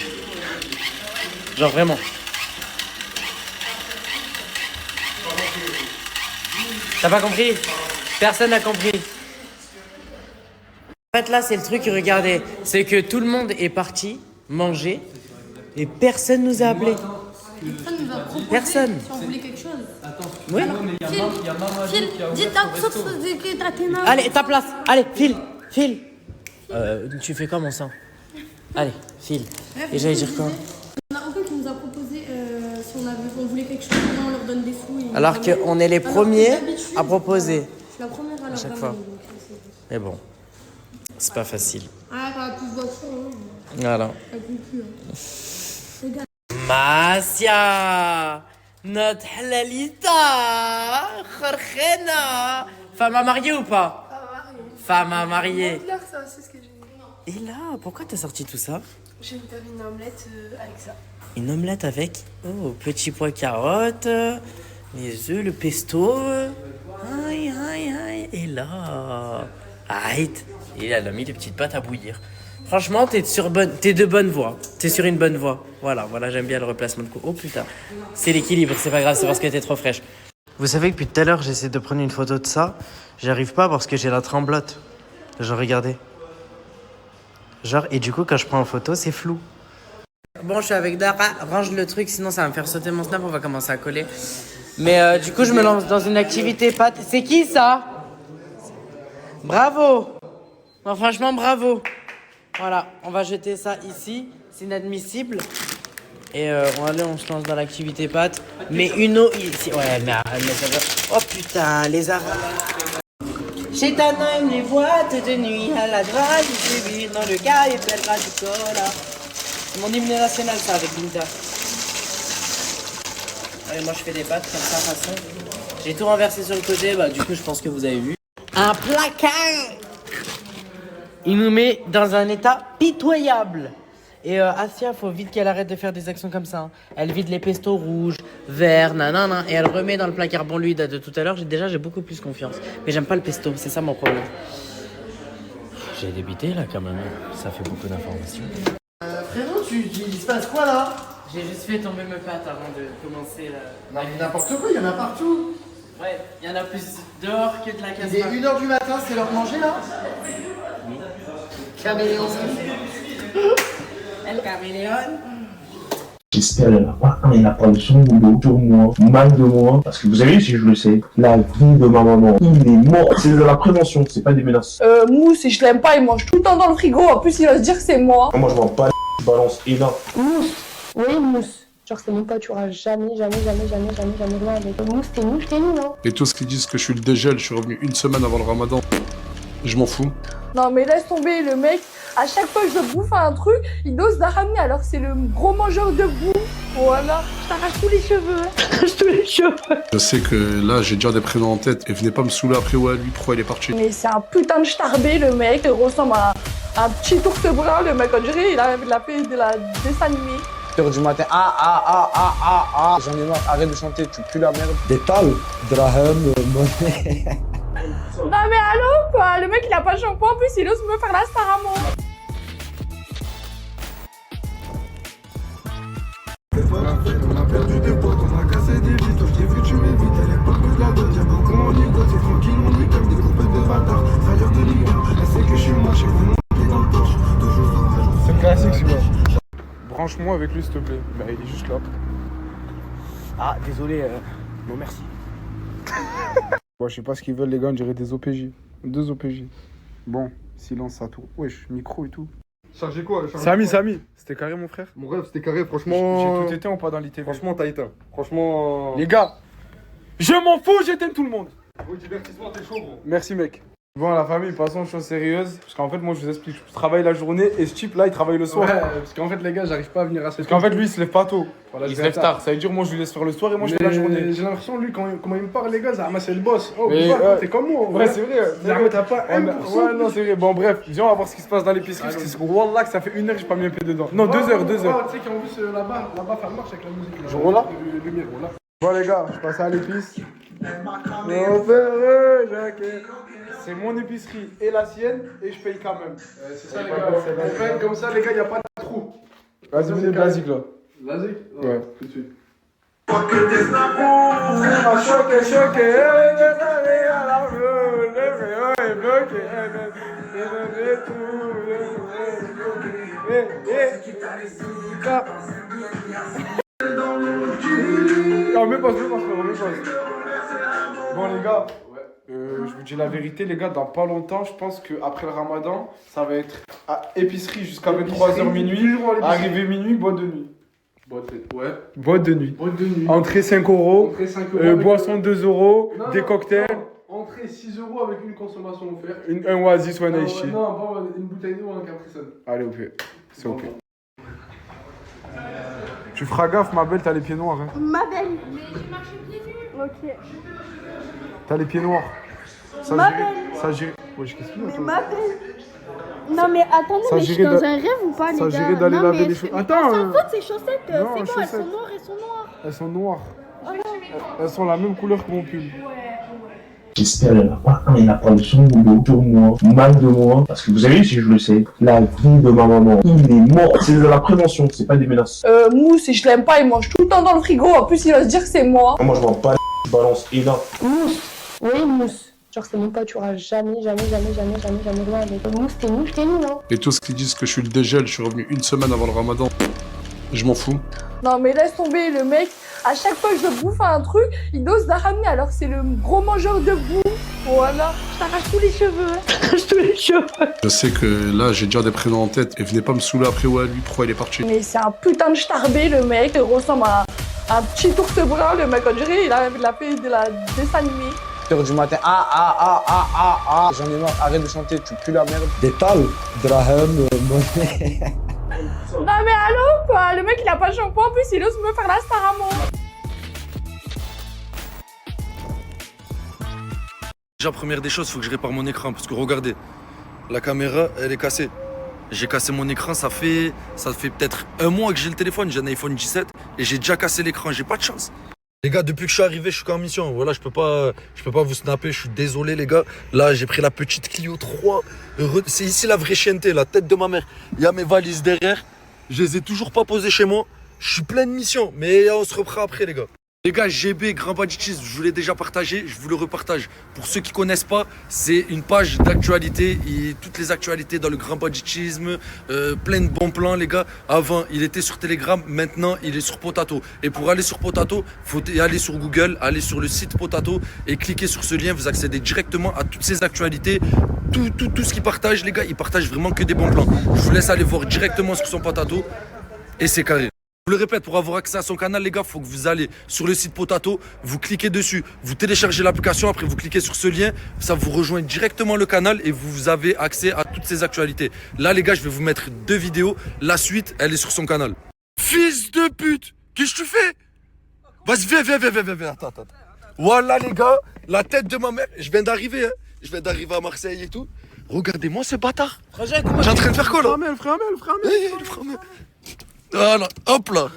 Genre vraiment. T'as pas compris? Personne n'a compris. En fait, là, c'est le truc, regardez. C'est que tout le monde est parti manger et personne nous a appelés. Personne nous a proposé Personne. si on voulait quelque chose. Oui. Phil, dis ta sauce que t'as tes mains. Allez, ta place. Allez, file. Tu fais comment ça? Allez, file. Et j'allais dire quoi? On n'a aucun qui nous a proposé si on voulait quelque chose, on leur donne des sous. et Alors ils nous qu'on est les ramènent. premiers Alors que d'habitude, à proposer. Je suis la première à leur chaque ramener, fois. donc, Mais bon, c'est pas facile. Ah, t'as plus d'options, hein. Voilà. Ça compte plus, hein. Regarde. Masia, notre halalita, Jorgena. Femme à marier ou pas? Femme à marier. Claire, ça, c'est ce que j'ai dit. Et là, pourquoi t'as sorti tout ça? J'ai une termine omelette avec ça. Une omelette avec petit pois carottes, les œufs, le pesto. Aïe, aïe, aïe. Et là, arrête. Et elle a mis des petites pâtes à bouillir. Franchement, t'es de bonne voie. T'es sur une bonne voie. Voilà, j'aime bien le replacement de coups. Oh putain, c'est l'équilibre, c'est pas grave, c'est parce qu'elle était trop fraîche. Vous savez que depuis tout à l'heure, j'essaie de prendre une photo de ça. J'y arrive pas parce que j'ai la tremblote. Genre, regardez. Genre, et du coup, quand je prends en photo, c'est flou. Bon, je suis avec Dara. Range le truc, sinon ça va me faire sauter mon snap. On va commencer à coller. Mais du coup, je me lance dans une activité pâte. C'est qui ça? Bravo. Non, franchement, bravo. Voilà, on va jeter ça ici. C'est inadmissible. Et on se lance dans l'activité pâte. Mais une eau ici. Ouais, mais ça va. Oh putain, les arabes. Chez Tanaim, les boîtes de nuit à la drague, je dans le cas et pèlera du cola. C'est mon hymne national, ça, avec Binta. Allez, moi je fais des pâtes comme ça, façon. J'ai tout renversé sur le côté, bah du coup, je pense que vous avez vu. Un placard. Il nous met dans un état pitoyable. Et Asia, faut vite qu'elle arrête de faire des actions comme ça. Hein. Elle vide les pestos rouges, verts, nanana, et elle remet dans le placard. Bon, lui, il date de tout à l'heure. J'ai beaucoup plus confiance. Mais j'aime pas le pesto, c'est ça mon problème. J'ai débité là quand même. Ça fait beaucoup d'informations. Frérot, il se passe quoi là? J'ai juste fait tomber mes pâtes avant de commencer là. Non, mais n'importe quoi, il y en a partout. Ouais, il y en a plus dehors que de la Il est 1h du matin, c'est l'heure de manger là? Oui. Caméléon. El caméléon. J'espère qu'il n'a pas de son boulot sur moi, mal de moi, parce que vous savez, si je le sais, la vie de ma maman, il est mort. C'est de la prévention, c'est pas des menaces. Mousse, et je l'aime pas, il mange tout le temps dans le frigo. En plus, il va se dire que c'est moi. Moi, je m'en bats les balance. Et là, Mousse. Oui, Mousse. Genre, c'est mon pote, tu auras jamais loin avec Mousse, t'es nul, hein. Et tous qui disent que je suis le dégel, je suis revenu une semaine avant le ramadan. Je m'en fous. Non, mais laisse tomber, le mec, à chaque fois que je bouffe un truc, il ose la ramener alors que c'est le gros mangeur de bouffe. Voilà, je t'arrache tous les cheveux. Je sais que là, j'ai déjà des prénoms en tête et venez pas me saouler après, ouais, lui, pourquoi il est parti. Mais c'est un putain de starbé, le mec. Il ressemble à un petit ours brun, le mec. On dirait il a fait de la dessin animé. 7h du matin, j'en ai marre, arrête de chanter, tu pues la merde. Détal, Draham, monnaie. Non mais allô quoi, le mec il a pas de shampoing, en plus il ose me faire la star à moi. On a perdu des potes, on a cassé des vitres. Je t'ai vu, tu m'évites, à l'époque de la dot. Y'a pas comment on y gote, c'est tranquille, on y comme des groupes de bâtards. Ça a l'air de Ligue 1, elle sait que je suis moche, j'ai vraiment qui dans le torche. C'est classique celui-là. Branche-moi avec lui s'il te plaît. Bah il est juste là. Ah, désolé, non merci. Bon, je sais pas ce qu'ils veulent les gars, on dirait des OPJ. 2 OPJ. Bon, silence ça tout. Wesh, micro et tout. Chargé quoi? Samy, c'était carré mon frère. Mon rêve, c'était carré, franchement. J'ai tout éteint ou pas dans l'ITV? Franchement, t'as éteint. Franchement. Les gars, je m'en fous, j'éteins tout le monde. Au divertissement, t'es chaud, gros. Merci mec. Bon la famille, passons aux choses sérieuses. Parce qu'en fait moi je vous explique, je travaille la journée et ce type là il travaille le soir. Ouais, parce qu'en fait les gars, j'arrive pas à venir à ce. Parce qu'en fait lui il se lève pas tôt. Voilà, il se lève tard. Ça veut dire moi je lui laisse faire le soir et moi je fais la journée. J'ai l'impression lui comment il me parle les gars, ça c'est le boss. Oh Mais, t'es comme moi. Ouais c'est vrai. T'as pas 1%. Ouais non c'est vrai. Bon bref, viens on va voir ce qui se passe dans l'épicerie. Parce que Wallah que ça fait 1 heure que j'ai pas mis un pied dedans. Non 2 heures. Tu sais qu'en plus là-bas ça marche avec la musique. Genre là. Lumière, voilà. Bon les gars, je passe à l'épice. C'est mon épicerie et la sienne et je paye quand même. C'est ça les gars. On fait comme ça les gars, y a pas de trou. Vas-y, venez basique là. Basique? Ouais. Tout de suite. Bon les gars, je vous dis la vérité les gars, dans pas longtemps, je pense qu'après le ramadan, ça va être à épicerie jusqu'à 23h minuit, arrivé minuit, boîte de nuit. Ouais. Boîte de nuit. Boîte de nuit. Entrée 5 €, Entrée 5 €. boisson 2 €, Non, des non, cocktails. non. Entrée 6 € avec une consommation offerte. Un oasis ou un Non, ice. non, pas une bouteille d'eau ou un Capri-Sun. Allez, OP. C'est OP. Tu feras gaffe, ma belle, t'as les pieds noirs. Hein. Ma belle. Mais j'ai marché pieds nus. Ok. T'as les pieds noirs. Ça Ma gérer- belle. Ça gérer. Wesh, qu'est-ce qu'il y a Mais toi ma belle. Non mais attendez, Ça mais je suis gérer dans d'a- un rêve ou pas les ça gars? gérer d'aller Non, laver mais les je- cheveux. mais Attends, elles sont fautes ces chaussettes, non, c'est bon, elles chaussettes. sont noires, elles sont noires. Elles sont noires. Oh non. Elles sont la même couleur que mon pull. J'espère qu'il n'y en a pas un, il n'a pas de son boulot sur moi, mal de moi. Parce que vous avez vu, si je le sais, la vie de ma maman, il est mort. C'est de la prévention, c'est pas des menaces. Mousse, et je l'aime pas, il mange tout le temps dans le frigo. En plus, il va se dire que c'est moi. Moi, je m'en bats, je balance énorme. Mousse. Oui, Mousse. Genre, c'est mon pote, tu auras jamais rien avec. Mousse, t'es nul, hein. Et tous qui disent que je suis le dégel, je suis revenu 1 semaine avant le ramadan. Je m'en fous. Non, mais laisse tomber, le mec, à chaque fois que je bouffe un truc, il ose la ramener alors que c'est le gros mangeur de bouffe. Voilà, je t'arrache tous les cheveux. Je sais que là, j'ai déjà des prénoms en tête et venez pas me saouler après, ouais, lui, pourquoi il est parti. Mais c'est un putain de starbé, le mec. Il ressemble à un petit ours brun, le mec. On dirait il a fait de la dessin animé. 7h du matin, j'en ai marre, arrête de chanter, tu pues la merde. Détal, Draham, monnaie. Non mais allô quoi, le mec il a pas de shampoing, en plus il ose me faire la star à moi. Déjà, première des choses, faut que je répare mon écran parce que regardez, la caméra elle est cassée. J'ai cassé mon écran, ça fait peut-être 1 mois que j'ai le téléphone, j'ai un iPhone 17 et j'ai déjà cassé l'écran, j'ai pas de chance. Les gars, depuis que je suis arrivé, je suis qu'en mission. Voilà, je peux pas vous snapper, je suis désolé les gars. Là, j'ai pris la petite Clio 3. C'est ici la vraie chienneté, la tête de ma mère. Il y a mes valises derrière. Je les ai toujours pas posées chez moi. Je suis plein de missions, mais on se reprend après les gars. Les gars, GB, Grand Banditisme, je vous l'ai déjà partagé, je vous le repartage. Pour ceux qui connaissent pas, c'est une page d'actualité, toutes les actualités dans le Grand Banditisme, plein de bons plans les gars. Avant, il était sur Telegram, maintenant il est sur Potato. Et pour aller sur Potato, faut aller sur Google, aller sur le site Potato et cliquer sur ce lien, vous accédez directement à toutes ces actualités. Tout ce qu'ils partagent, les gars, ils partagent vraiment que des bons plans. Je vous laisse aller voir directement sur son Potato et c'est carré. Je vous le répète, pour avoir accès à son canal, les gars, il faut que vous allez sur le site Potato, vous cliquez dessus, vous téléchargez l'application, après vous cliquez sur ce lien, ça vous rejoint directement le canal et vous avez accès à toutes ces actualités. Là, les gars, je vais vous mettre 2 vidéos. La suite, elle est sur son canal. Fils de pute, qu'est-ce que tu fais? Vas-y, viens, attends. Voilà, les gars, la tête de ma mère. Je viens d'arriver, hein. Je viens d'arriver à Marseille et tout. Regardez-moi ce bâtard. J'ai en train de faire quoi, là? Le frère Amel. Voilà, hop là.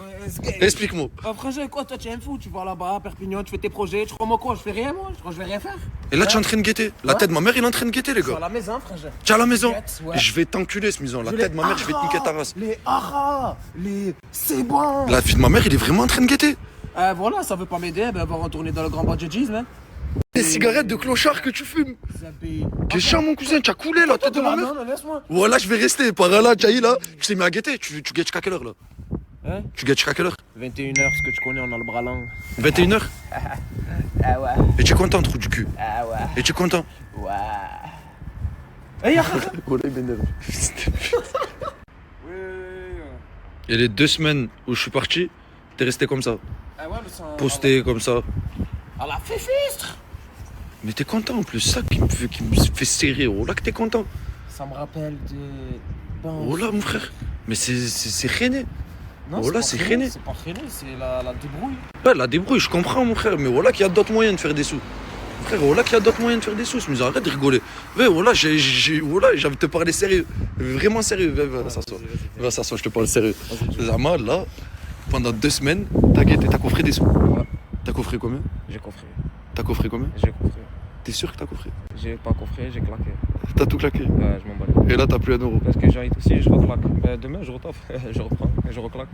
Explique-moi. Frangin, quoi, toi tu es un fou, tu vas là-bas à Perpignan, tu fais tes projets, tu crois moi quoi, je fais rien moi, je crois que je vais rien faire. Et là, tu es en train de guetter. La tête de ma mère, il est en train de guetter, les Je suis à gars. la maison, frangin. Tu es à la maison? Ouais. Je vais t'enculer, ce maison. La tête de ma mère, je vais te niquer ta race. Les haras, les... C'est bon. La fille de ma mère, il est vraiment en train de guetter. Voilà, ça veut pas m'aider, ben on va retourner dans le grand badgisme. Hein. Les cigarettes de clochard que tu fumes. T'es chiant, mon cousin, tu as coulé la tête de ma mère. Non, laisse-moi. Voilà, je vais rester. Par là, Jaï, là, tu t'es mis à guetter. Tu guettes jusqu'à quelle heure, là? Hein? Tu guettes jusqu'à quelle heure? 21h, ce que tu connais, on a le bras long. 21h? Ah ouais. Et tu es content, trou du cul? Ah ouais. Et tu es content? Ouais. Hey, Oh là, il m'énerve. Et les 2 semaines où je suis parti, t'es resté comme ça. Ah ouais, mais ça... Posté comme ça. À la féfistre. Mais t'es content en plus, ça qui me fait serrer. Oh là que t'es content. Ça me rappelle de... Bon, Oh là mon frère. Mais c'est rené. non, Oh là c'est c'est pas rené. C'est pas freiné, c'est la débrouille. Ouais, la débrouille, je comprends mon frère. Mais voilà qu'il y a d'autres moyens de faire des sous. Frère, voilà qu'il y a d'autres moyens de faire des sous. Mais arrête de rigoler. Mais voilà, j'ai envie de te parler sérieux. Vraiment sérieux. Va s'asseoir. Va s'asseoir, je te parle sérieux. Zama, là, pendant 2 semaines, t'as guetté, t'as coffré des sous. T'as coffré combien? J'ai coffré. T'as coffré combien? J'ai coffré. T'es sûr que t'as coffré? J'ai pas coffré, j'ai claqué. T'as tout claqué? Ouais, je m'en bats. Et là, t'as plus un euro. Parce que j'ai aussi, je reclaque. Ben, demain, je retaffe. Je reprends et je reclaque.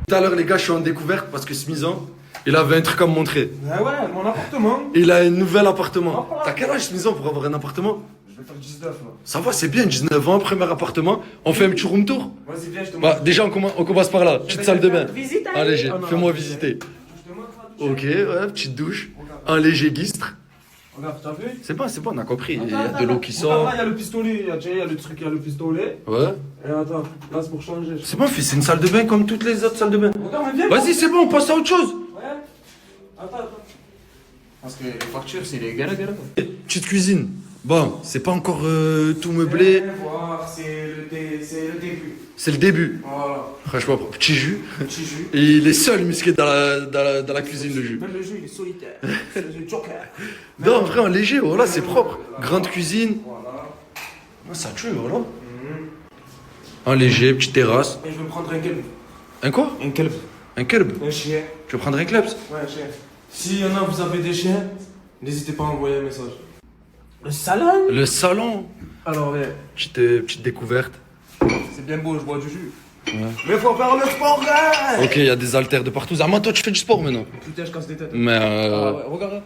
Tout à l'heure, les gars, je suis en découverte parce que Smizan, il avait un truc à me montrer. Ah ouais, mon appartement. Il a un nouvel appartement. T'as quel âge, Smizan, pour avoir un appartement? Je vais faire 19 là. Ça va, c'est bien, 19 ans, premier appartement. On fait un petit room tour? Vas-y, viens, je te Bah, montre. déjà, on commence par là. Petite salle de bain. Visite, hein. Allez, Ah non, fais-moi non, visiter. Ok, ouais, petite douche. Un léger guistre. Regarde, t'as vu? C'est bon, on a compris. Il y a Attends, de l'eau qui Regarde, sort. là, il y a le pistolet. Il y a le truc, il y a le pistolet. Ouais. Et attends, là, c'est pour changer. C'est bon, fils, c'est une salle de bain comme toutes les autres salles de bain. Regarde, mais viens. Vas-y, c'est bon, on passe à autre chose. Ouais. Attends. Parce que les factures, c'est les galères. Petite cuisine. Bon, c'est pas encore tout meublé. Voir, c'est le début. C'est le début. Voilà. Franchement, petit jus. Petit jus. Et il est seul musqué dans la cuisine, le jus. Même le jus, il est solitaire. C'est le jus joker. Non, vraiment léger, voilà, c'est propre. Grande cuisine. Voilà. Ça tue, voilà. Un léger, petite terrasse. Et je vais me prendre un kelb. Un quoi? Un kelb. Un kelb? Un chien. Tu veux prendre un klebs? Ouais, un chien. Si y en a, vous avez des chiens, n'hésitez pas à envoyer un message. Le salon? Le salon. Alors, ouais. Petite découverte. C'est bien beau, je bois du jus. Ouais. Mais faut faire le sport, gars! Ok, il y a des haltères de partout. Zama, toi, tu fais du sport maintenant. Putain, je casse des têtes. Mais Ah ouais, regarde.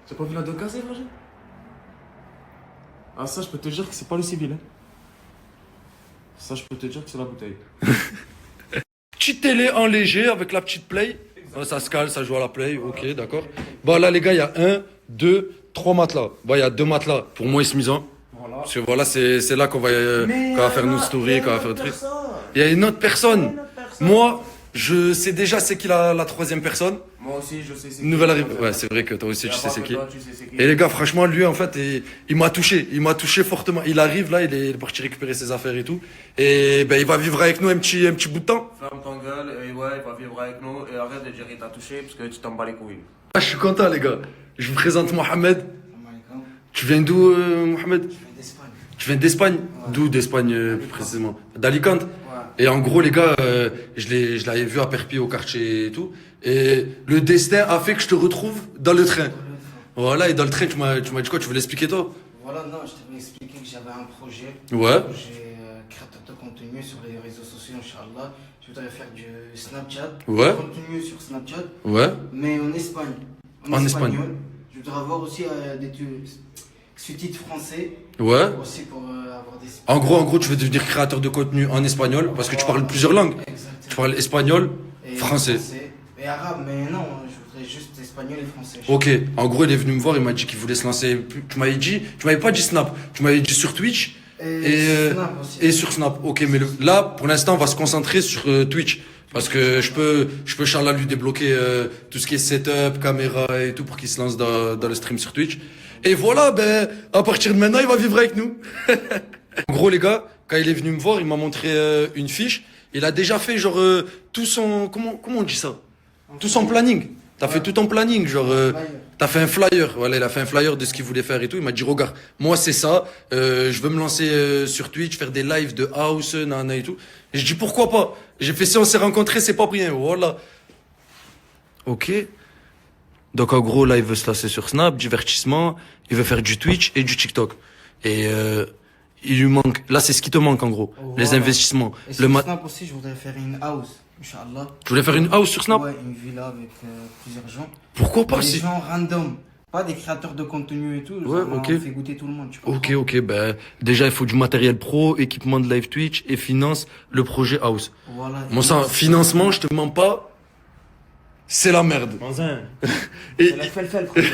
T'as pas vu la dos cassée, frangin? Ah, ça, je peux te dire que c'est pas le civil. Hein. Ça, je peux te dire que c'est la bouteille. Petite télé en léger avec la petite play. Ça se cale, ça joue à la play. Ok, d'accord. Bon, là, les gars, il y a 1, 2, 3 matelas. Bon, il y a 2 matelas pour moi et Smizan. Voilà. Parce que voilà, c'est là qu'on va faire nos stories, qu'on va faire des trucs. Il y a une autre personne. Moi, je sais déjà c'est qui la 3e personne. Moi aussi, je sais c'est qui. Nouvelle arrivée. Ouais, c'est vrai que toi aussi, tu sais c'est qui. Et les gars, franchement, lui, en fait, il m'a touché. Il m'a touché fortement. Il arrive là, il est parti récupérer ses affaires et tout. Et ben, il va vivre avec nous un petit bout de temps. Ferme ton gueule, et ouais, il va vivre avec nous. Et arrête de dire qu'il t'a touché parce que tu t'en bats les couilles. Ah, je suis content, les gars. Je vous présente Mohamed. Tu viens d'où, Mohamed? Tu viens d'Espagne? D'où d'Espagne, plus précisément? D'Alicante? Et en gros, les gars, je l'avais vu à Perpi au quartier et tout. Et le destin a fait que je te retrouve dans le train. Voilà, et dans le train, tu m'as dit quoi? Tu veux l'expliquer, toi? Voilà, non, je t'avais expliqué que j'avais un projet. Ouais. Un projet créateur de contenu sur les réseaux sociaux, Inch'Allah. Je voudrais faire du Snapchat. Ouais. Du contenu sur Snapchat. Ouais. Mais en Espagne. En Espagne. Je voudrais avoir aussi des sous-titres français. Ouais. Aussi pour avoir des... En gros, tu veux devenir créateur de contenu en espagnol parce que tu parles plusieurs langues. Exactement. Tu parles espagnol, Et français. Et arabe, mais non, je voudrais juste espagnol et français. Ok, en gros, il est venu me voir, il m'a dit qu'il voulait se lancer. Tu m'avais pas dit Snap, tu m'avais dit sur Twitch Snap aussi. et sur Snap. Ok, mais là, pour l'instant, on va se concentrer sur Twitch. Parce que je peux Inch'Allah lui débloquer tout ce qui est setup, caméra et tout pour qu'il se lance dans le stream sur Twitch. Et voilà, ben, à partir de maintenant, il va vivre avec nous. En gros, les gars, quand il est venu me voir, il m'a montré une fiche. Il a déjà fait genre tout son... Comment on dit ça? Tout son planning. T'as fait tout ton planning, genre. T'as fait un flyer. Voilà, il a fait un flyer de ce qu'il voulait faire et tout. Il m'a dit, regarde, moi c'est ça. Je veux me lancer sur Twitch, faire des lives de house, nana et tout. Et je dis, pourquoi pas? J'ai fait si on s'est rencontrés, c'est pas pour rien. Voilà. Ok. Donc en gros, là, il veut se lancer sur Snap, divertissement. Il veut faire du Twitch et du TikTok. Et il lui manque. Là, c'est ce qui te manque en gros. Les investissements. Et sur Snap aussi, je voudrais faire une house. Inch'Allah. Tu voulais faire une house sur Snap? Ouais, une villa avec plusieurs gens. Pourquoi pas des si... gens random. Pas des créateurs de contenu et tout. Ouais, genre, ok. On fait goûter tout le monde. Tu comprends? Ok, ben, déjà, il faut du matériel pro, équipement de live Twitch et finance le projet house. Voilà. Mon sang, financement, je te mens pas, c'est la merde. C'est la fait le projet.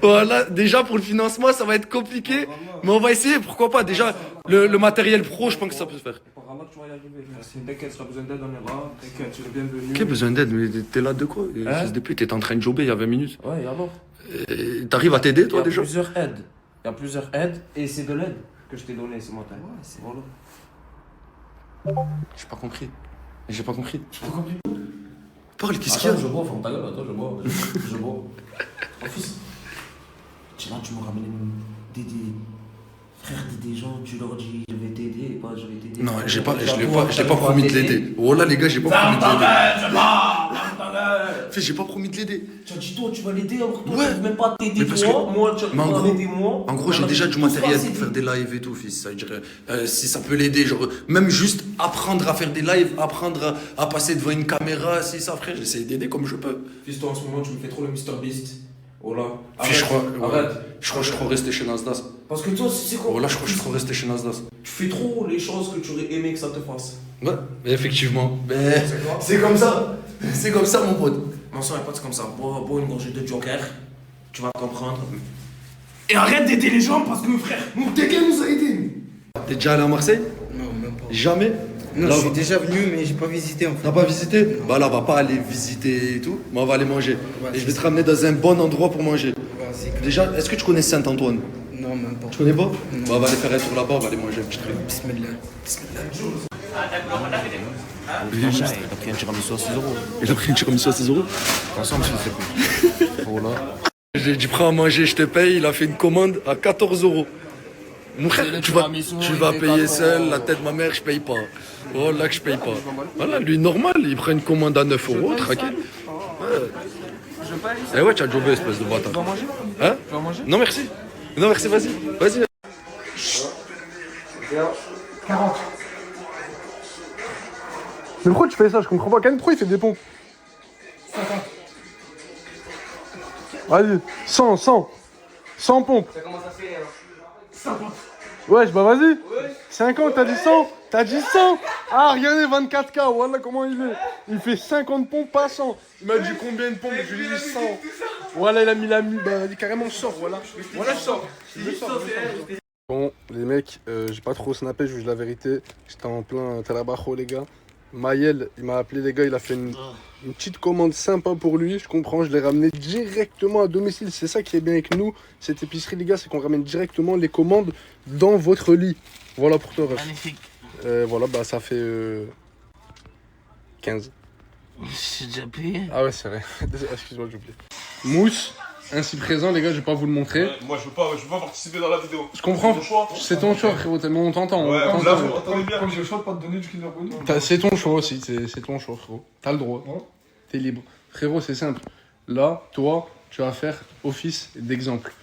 Voilà, déjà, pour le financement, ça va être compliqué, mais on va essayer, pourquoi pas. Déjà, le matériel pro, je pense que ça peut se faire. Apparemment, tu vas y arriver. Merci. T'inquiète, si t'as besoin d'aide, on est là. T'inquiète, tu es le bienvenu. Quel besoin d'aide? Mais t'es là de quoi? Fils de pute, t'étais en train de jobber il y a 20 minutes. Ouais, et alors? T'arrives à t'aider, toi, déjà? Il y a plusieurs aides, et c'est de l'aide que je t'ai donné ce matin. Ouais, c'est voilà. J'ai pas compris. J'ai pas compris. Parle, qu'est-ce qu'il y a? Je bois, ferme ta gueule, attends, je bois. Je bois. Oh, fils, tu m'as ramené des frères, des gens, tu leur dis je vais t'aider, pas je vais t'aider. Non, je l'ai pas promis de l'aider. Oh là, les gars, j'ai pas promis de l'aider. Fais, j'ai pas promis de l'aider. Tu as dit toi, tu vas l'aider, alors toi, tu veux même pas t'aider parce toi, que- moi, tu Mais vas m'aider moi. En gros, j'ai déjà du matériel pour faire des lives et tout, fils. Ça veut dire, si ça peut l'aider, genre, même juste apprendre à faire des lives, apprendre à passer devant une caméra, si ça, frère, j'essaie d'aider comme je peux. Fils, toi, en ce moment, tu me fais trop le Mr Beast. Oh là. Fils, je crois, Arrête. je crois que je suis trop resté chez Nasdaq. Parce que toi, c'est quoi? Oh là, je crois que je suis trop resté chez Nasdaq. Tu fais trop les choses que tu aurais aimé que ça te fasse. Ouais, mais effectivement. Mais c'est comme ça. C'est comme ça, mon pote. Non, ça, pas comme ça. Bois une gorgée de Joker. Tu vas comprendre. Et arrête d'aider les gens parce que, frère, Mourteka nous a aidés. T'es déjà allé à Marseille? Non, même pas. Jamais? Non, Là, je suis déjà venu, mais j'ai pas visité en fait. T'as pas visité? Bah là, on va pas aller visiter et tout, mais on va aller manger. Et je vais te ramener dans un bon endroit pour manger. Déjà, est-ce que tu connais Saint-Antoine? Non, même pas. Tu connais pas? Bah, on va aller faire un tour là-bas, on va aller manger un petit truc. Bismillah. Il a pris un tiramisu à 6 euros. Il a pris un tiramisu à 6 euros? Ensemble, s'il te plaît. Voilà. J'ai dit, prends à manger, je te paye. Il a fait une commande à 14 euros. Mon frère, tu vas payer seul, la tête de ma mère, je paye pas. Oh là que je paye pas. Voilà, lui, normal, il prend une commande à 9 euros, tranquille. Eh ouais, tu as jobé, espèce de bâtard. Tu vas manger? Hein? Tu vas manger? Non, merci. Non, merci, vas-y. Vas-y. 40. Mais pourquoi tu fais ça? Je comprends pas. Quand pourquoi il fait des pompes? 50. Vas-y, 100 pompes. Ça commence à se faire. 50. Wesh, bah vas-y. 50, t'as dit 100? T'as dit 100? Ah, regardez, 24K, voilà comment il est. Il fait 50 pompes, pas 100. Il m'a dit combien de pompes? Je lui ai dit 100. Voilà, il a mis bah, vas-y, carrément, je sors, voilà. Voilà, je sors. Bon, les mecs, j'ai pas trop snappé, je vous dis la vérité. J'étais en plein Talabajo, les gars. Maël, il m'a appelé, les gars, il a fait une petite commande sympa pour lui, je comprends, je l'ai ramené directement à domicile. C'est ça qui est bien avec nous, cette épicerie, les gars, c'est qu'on ramène directement les commandes dans votre lit. Voilà pour toi, Ref. Magnifique. Voilà, bah ça fait 15. J'ai déjà payé. Ah ouais, c'est vrai. Excuse-moi, j'ai oublié. Mousse, ainsi présent, les gars, je vais pas vous le montrer. Moi, je veux pas participer dans la vidéo. Je comprends. C'est ton choix. C'est ton choix, frérot, tellement on t'entend. Ouais, on là, t'entend. attendez bien. Comme j'ai le choix de pas te donner du Kinder Bueno. C'est ton choix aussi, c'est ton choix, frérot. T'as le droit. T'es libre. Frérot, c'est simple. Là, toi, tu vas faire office d'exemple.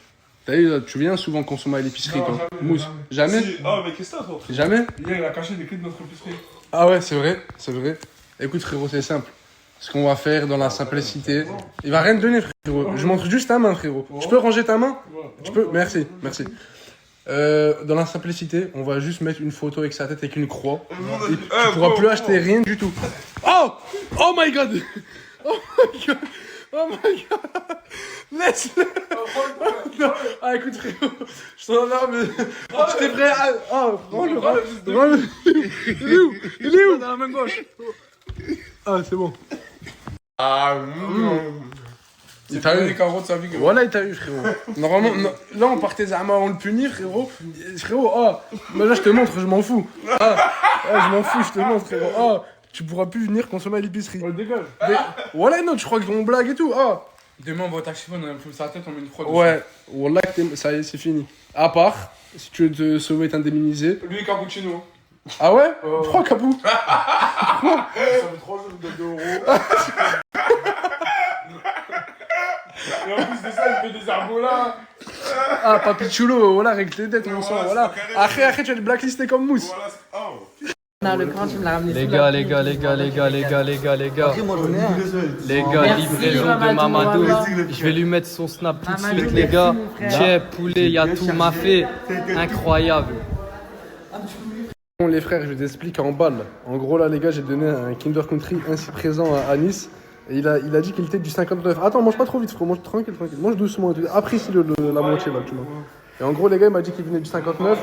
T'as vu, là, tu viens souvent consommer à l'épicerie, toi. Mousse. Jamais? Si. Ah, mais qu'est-ce que t'as, toi? Jamais? Hier, il a caché les clés de notre épicerie. Ah ouais, c'est vrai, c'est vrai. Écoute, frérot, c'est simple. Ce qu'on va faire dans la simplicité. Il va rien te donner, frérot. Je montre juste ta main, frérot. Tu peux ranger ta main? Tu peux? Merci, merci. Dans la simplicité, on va juste mettre une photo avec sa tête avec une croix. Et tu pourras plus acheter rien du tout. Oh! Oh my god! Oh my god! Oh my god! Laisse-le! Ah écoute frérot, je t'en ai mais... J'étais prêt à... Ah, rends-le. Il est où? Il est où? Dans la main gauche. Ah, c'est bon. Ah, il t'a eu les carottes, ça vu que... Voilà, il t'a eu, frérot. Normalement, là, on partait Zama, on le punit, frérot. Frérot, ah, mais là, je te montre, je m'en fous. Ah, je m'en fous, je te montre, frérot. Ah, tu pourras plus venir consommer à l'épicerie. On le dégage. Voilà, non, tu crois qu'on blague et tout. Ah. Demain, on va au taxiphone, on fume sa tête, on met une fraude. Ouais, Wallah, ça y est, c'est fini. À part, si tu veux te sauver et t'indemniser. Lui, cappuccino. Ah ouais Pourquoi Capou Ça fait 3 jours, je donne 2 euros. Et en plus de ça, il fait des arbolas. Ah, Papi Chulo, voilà, règle tes dettes, mon sang, voilà. Après, tu vas être blacklisté comme mousse. Non, le grand, tu me l'as ramené. Les gars, livraison de Mamadou. Je vais lui mettre son snap tout de suite, les gars. Tiens, poulet, y'a tout mafé. Incroyable. Bon, les frères, je vous explique en balle. En gros, là, les gars, j'ai donné un Kinder Country ainsi présent à Nice. Et il a dit qu'il était du 59. Attends, mange pas trop vite, frérot. Mange tranquille. Mange doucement. Apprécie la moitié, là, tu vois. Et en gros, les gars, il m'a dit qu'il venait du 59.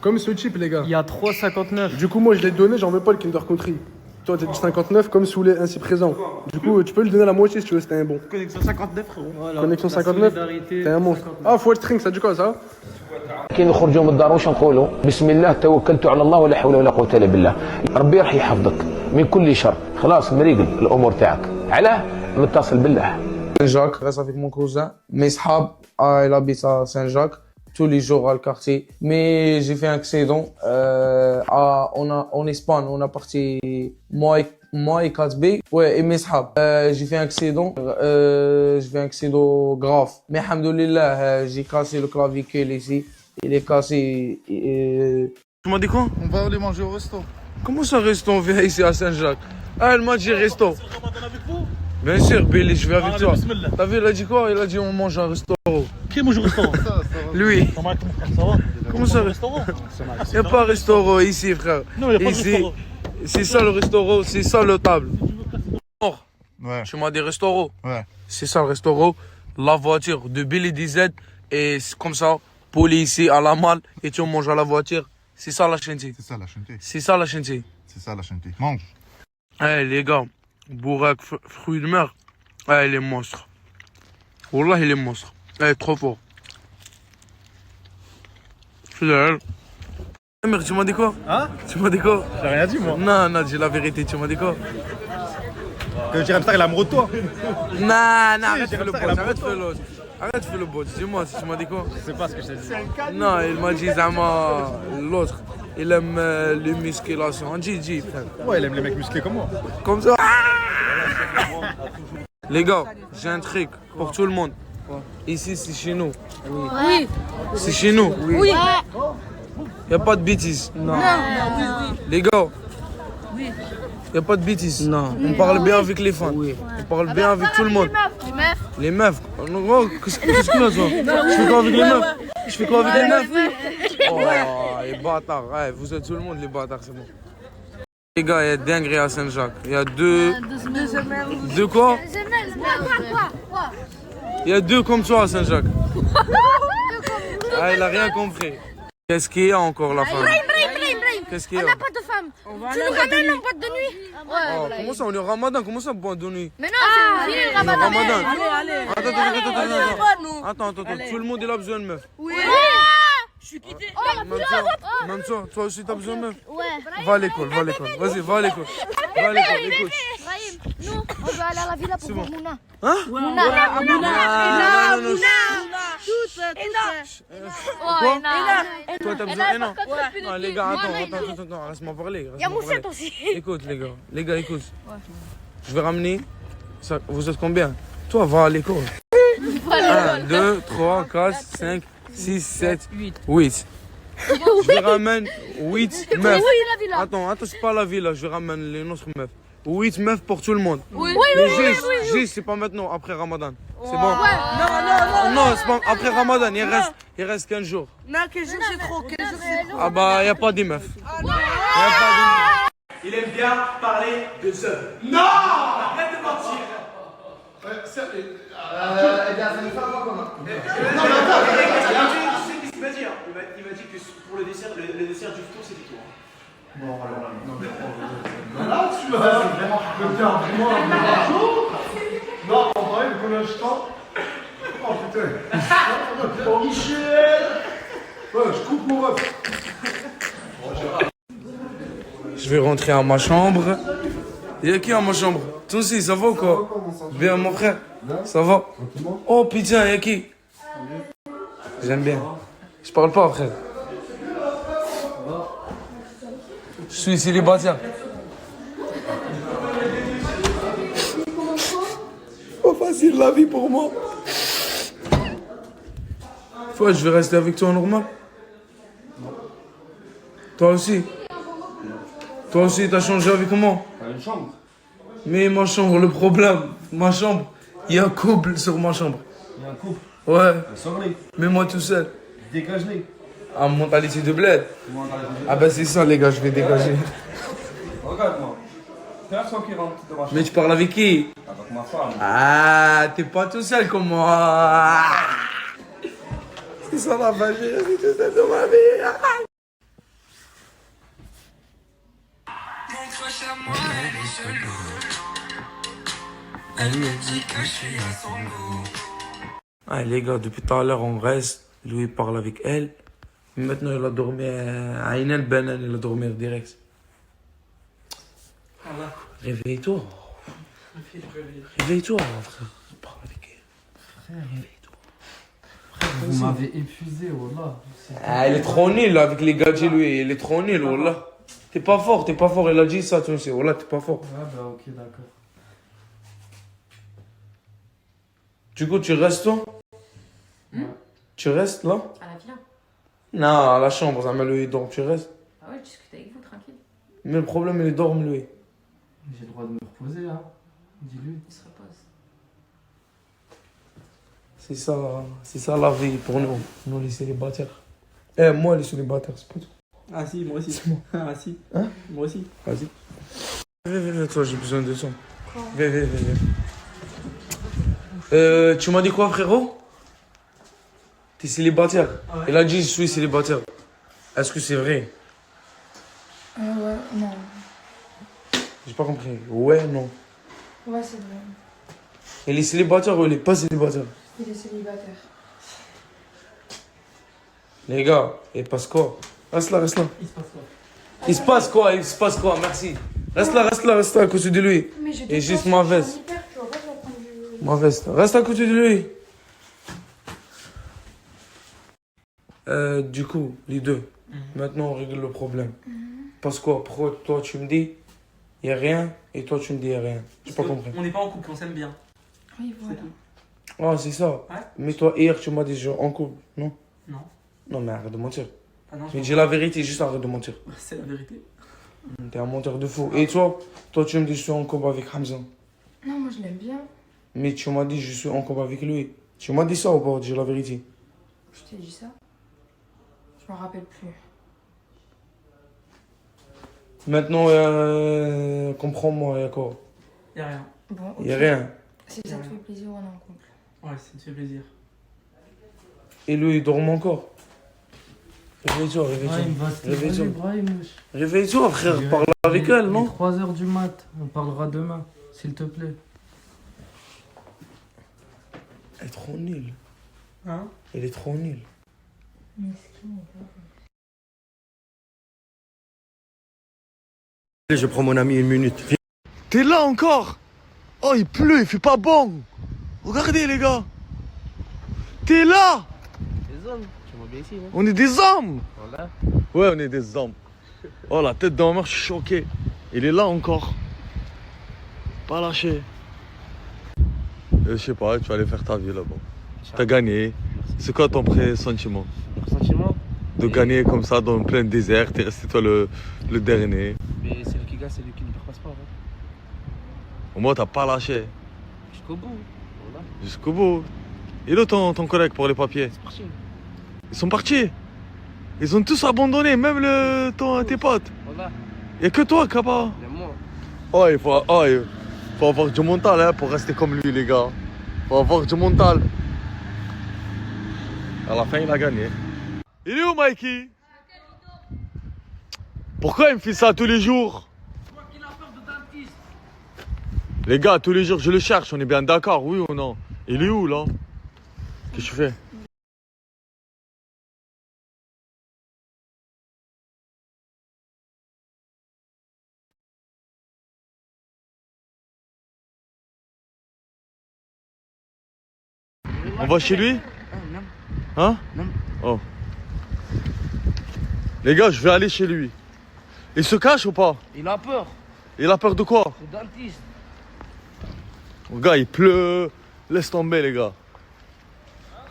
Comme ce type, les gars. Il y a 3,59. Du coup, moi, je l'ai donné, j'en veux pas le Kinder Country. Toi, t'es du 59, comme Soulé, ainsi présent. Du coup, tu peux lui donner la moitié si tu veux, c'était un bon. Connexion 59, frérot. Voilà, connexion 59, t'es un monstre. Ah, faut être string, ça dit quoi, ça كي نخرجوا من الدار واش نقولوا بسم الله توكلت على الله ولا حول ولا قوه الا بالله ربي راح يحفظك من كل شر خلاص مريقل الامور تاعك علاه متصل بالله Saint-Jacques, je reste avec mon cousin. Mes sahab, il habite à Saint-Jacques, tous les jours à le quartier. Mais j'ai fait un accident en Espagne. On a parti moi et 4B. Ouais, et mes sahab. J'ai fait un accident. J'ai fait un accident grave. Mais alhamdoulilah, j'ai cassé le clavicule ici. Il est cassé. Tu m'as dit quoi? On va aller manger au resto. Comment ça, resto? On vient ici à Saint-Jacques. Ah, elle m'a dit resto. Bien sûr, Billy, je vais avec toi. T'as vu, il a dit quoi? Il a dit on mange à un restaurant. Qui mange au restaurant? Lui. Ça va? Comment ça? Il n'y a pas de restaurant ici, frère. Non, il n'y a pas de Ici, restaurant. c'est ça le restaurant, c'est ça le table. Ouais. Tu m'as dit restaurant. Ouais. C'est ça le restaurant. La voiture de Billy DZ. Et c'est comme ça, Poli ici à la malle. Et tu manges à la voiture. C'est ça la chantier. C'est ça la chantier. C'est ça la chantier. C'est ça la chantier. Mange. Eh les gars, Bourrak, fruits de mer. Eh, il est monstre. Wallah, il est monstre. Eh, trop fort. Fidèle. Eh merde, tu m'as dit quoi? Hein? Tu m'as dit quoi? J'ai rien dit, moi. Non, non, dis la vérité, tu m'as dit quoi? Que Jérém Star, il est amoureux de toi. Non, non, arrête de faire le Star, bot, il a arrête de faire l'autre. Arrête de faire le bot, dis-moi, tu m'as dit quoi? Je sais pas ce que je t'ai dit. Non, il m'a dit Zama, l'autre, il aime les musculations. Dis, frère. Ouais, il aime les mecs musclés comme moi. Comme ça. Les gars, j'ai un truc pour tout le monde. Ici, c'est chez nous. Oui. C'est chez nous. Oui. Y a pas de bêtises. Non. Les gars, Oui. y a pas de bêtises. Non. On parle bien avec les fans. On parle bien avec tout le monde. Les meufs. Oh, qu'est-ce que tu as, toi? Je fais quoi avec les meufs? Je fais quoi avec les meufs? Oh, les bâtards. Ouais, vous êtes tout le monde, les bâtards, c'est bon. Les gars, il y a dinguerie à Saint-Jacques. Il y a deux. Deux quoi? Il y a deux comme toi à Saint-Jacques. Ah, il a rien compris. Qu'est-ce qu'il y a encore, la femme? Qu'est-ce qu'il y a? On n'a pas de femme. Tu nous ramènes en boîte de nuit? Oh, comment ça, on est au Ramadan? Comment ça, boîte de nuit? Mais non, c'est fini le Ramadan. Attends, tout le monde il a besoin de meuf. Oui. Je suis quitté. Même toi aussi t'as besoin de meuf? Ouais. Va à l'école. Vas-y, va à l'école. Écoute. Brahim, nous, on va aller à la villa pour voir Mouna. Hein? Mouna. Quoi? Toi t'as besoin d'Ena? Non, les gars, attends, laisse-moi parler. Il y a Moussette aussi. Écoute, les gars, écoute. Je vais ramener. Vous êtes combien? Toi, va à l'école. 1, 2, 3, 4, 5, 6, 7, 8. Je vais ramener 8 meufs. Attends, c'est pas la villa, je vais ramener les autres meufs. 8 meufs pour tout le monde. Oui. Mais juste, c'est pas maintenant, après Ramadan. C'est bon? Non, c'est pas après Ramadan, il reste 15 jours. Non, 15 jours c'est trop. Ah bah, y a pas des meufs. Il aime bien parler de œufs. Non! Arrête de mentir! Eh bien, ça nous fait un point commun. Non, mais attends, tu sais qu'est-ce qu'il m'a dit? Il m'a dit que pour le dessert du tour, c'était toi. Bon, alors là, non, Là, tu vas vraiment le faire vraiment. Non, en vrai, pour l'instant. Oh putain. Oh Michel. Ouais, je coupe mon ref. Je vais rentrer à ma chambre. Y'a qui dans ma chambre? Toi aussi, ça va ou quoi? Bien, mon frère? Ça va? Oh putain, y'a qui? J'aime bien. Je parle pas, frère. Je suis célibataire. Pas facile la vie pour moi. Toi, je vais rester avec toi normal. Toi aussi. Toi aussi, t'as changé avec moi. T'as une chambre? Mais ma chambre, le problème, ma chambre, il y a un couple sur ma chambre. Il y a un couple? Ouais. Sors-les. Mais moi tout seul. Dégage-les. Ah, mentalité de bled. Ah bah c'est ça les gars, je vais dégager. Regarde-moi. Personne qui rentre dans ma chambre. Mais tu parles avec qui? Avec ma femme. Ah, t'es pas tout seul comme moi. C'est ça la magie, je suis tout seul dans ma vie. Elle me dit que je suis à son goût. Ah les gars, depuis tout à l'heure on reste. Lui il parle avec elle. Maintenant il a dormi à Aïnel Benan, il a dormi direct. Réveille-toi. Réveille-toi, frère. Parle avec elle. Réveille-toi. Vous m'avez épuisé, wallah. Ah, il est trop nul là, avec les gadgets, lui. Il est trop nul, wallah. T'es pas fort, t'es pas fort. Il a dit ça, tu sais. Wallah, t'es pas fort. Ah bah ok, d'accord. Du coup, tu restes toi? Tu restes là? À la villa. Non, à la chambre, ça m'a lui dort. Tu restes? Ah ouais, je discute avec vous, tranquille. Mais le problème, il est dorme, lui. J'ai le droit de me reposer, hein. Dis-lui. Il se repose. C'est ça la vie pour nous les célibataires. Eh, moi, les célibataires, c'est pas tout. Ah si, moi aussi. C'est moi. Ah si. Hein? Moi aussi. Vas-y. Viens, toi, j'ai besoin de ça. Viens. Tu m'as dit quoi, frérot? T'es célibataire? Ouais. Il a dit je suis célibataire. Est-ce que c'est vrai? Ouais, non. J'ai pas compris. Ouais, non. Ouais, c'est vrai. Il est célibataire ou il est pas célibataire? Il est célibataire. Les gars, il passe quoi? Reste là. Il se passe quoi? Il se passe quoi? Merci. Reste là, à côté de lui. Mais j'ai Et juste ma veste. Ma veste. Reste à côté de lui. Du coup, les deux. Maintenant, on règle le problème. Parce quoi? Pourquoi toi, tu me dis, il n'y a rien, et toi, tu me dis, il n'y a rien. J'ai pas compris. On n'est pas en couple, on s'aime bien. Oui, voilà. Ah, c'est ça. Ouais. Mais toi, hier, tu m'as dit, genre, en couple, non? Non. Non, mais arrête de mentir. Ah non, Mais dis la vérité, juste arrête de mentir. c'est la vérité. T'es un menteur de fou. Et toi, tu me dis, je suis en couple avec Hamza. Non, moi je l'aime bien. Mais tu m'as dit, je suis en couple avec lui. Tu m'as dit ça ou pas? Dis la vérité. Je t'ai dit ça. Je m'en rappelle plus. Maintenant, comprends-moi, il y a quoi? Y'a rien. Bon, ok. Il y a rien. Si ça te fait plaisir, on est en couple. Ouais, ça me fait plaisir. Et lui, il dort encore. Réveille-toi. Réveille-toi, frère, parle avec elle, non? 3h du mat, on parlera demain, s'il te plaît. Elle est trop nulle. Hein? Elle est trop nulle. Je prends mon ami une minute. T'es là encore? Oh, il pleut, il fait pas bon. Regardez, les gars. T'es là? Des hommes, tu vois bien ici, non? On est des hommes. Voilà. Ouais, on est des hommes. Oh, la tête dans ma mère, je suis choqué. Il est là encore. Pas lâché. Je sais pas, tu vas aller faire ta vie là-bas. T'as gagné. C'est quoi ton pressentiment? Sentiment? De gagner comme ça dans plein désert, t'es resté toi le dernier. Mais celui qui gagne, c'est lui qui ne passe pas. Hein. Au moins, t'as pas lâché. Jusqu'au bout. Voilà. Jusqu'au bout. Et là, ton collègue pour les papiers? C'est parti. Ils sont partis. Ils ont tous abandonné, même tes potes. Voilà. Il n'y a que toi, Kappa. Il y a moi. Oh, il faut avoir du mental hein, pour rester comme lui, les gars. Il faut avoir du mental. À la fin, il a gagné. Il est où, Mikey? Pourquoi il me fait ça tous les jours? Les gars, tous les jours, je le cherche. On est bien d'accord, oui ou non? Il est où, là? Qu'est-ce que tu fais? On va chez lui? Non. Hein? Non. Oh. Les gars, je vais aller chez lui. Il se cache ou pas? Il a peur. Il a peur de quoi? Le dentiste. Gars, il pleut. Laisse tomber, les gars.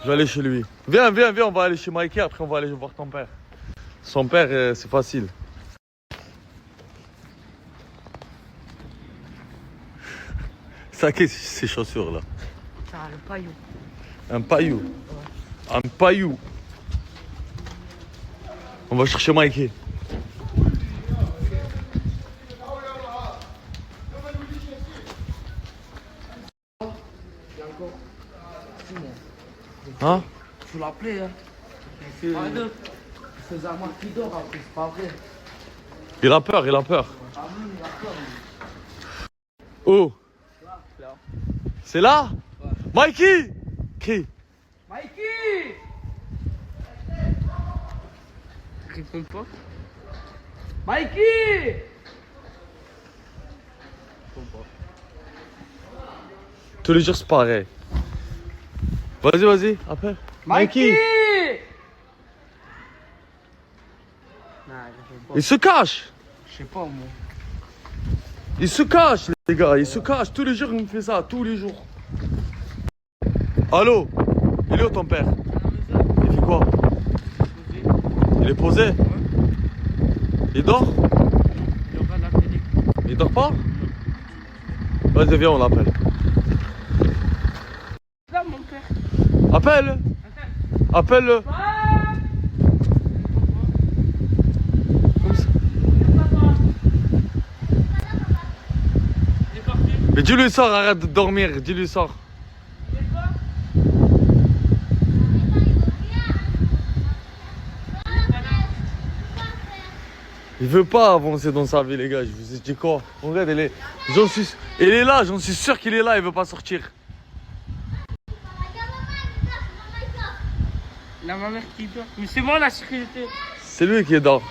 Je vais aller chez lui. Viens, viens, viens, on va aller chez Mikey, après on va aller voir ton père. Son père, c'est facile. Ça, qu'est-ce que c'est ces chaussures là? Ça, le paillou. Un paillou. Un paillou. On va chercher Mikey. Hein? Faut l'appeler, hein. Il faisait un mois qu'il dort après, c'est pas vrai. Il a peur, il a peur. Ah oui, il a peur. Oh! C'est là? Mikey! Qui? Mikey! Réponds pas. Mikey! Tous les jours c'est pareil. Vas-y, vas-y, appelle. Mikey! Il se cache! Je sais pas, moi. Il se cache, les gars, il se cache. Tous les jours, il me fait ça, tous les jours. Allô? Il est où ton père? Il fait quoi? Il est posé? Il dort? Il dort pas? Vas-y, viens, on l'appelle. Là, mon père. Appelle! Appelle-le! Mais dis-lui sors, arrête de dormir, dis-lui sors. Il veut pas avancer dans sa vie, les gars, je vous ai dit quoi? Regarde, il est là, j'en suis sûr qu'il est là, il veut pas sortir. Il a ma mère qui dort. Mais c'est moi la sécurité. C'est lui qui est dehors.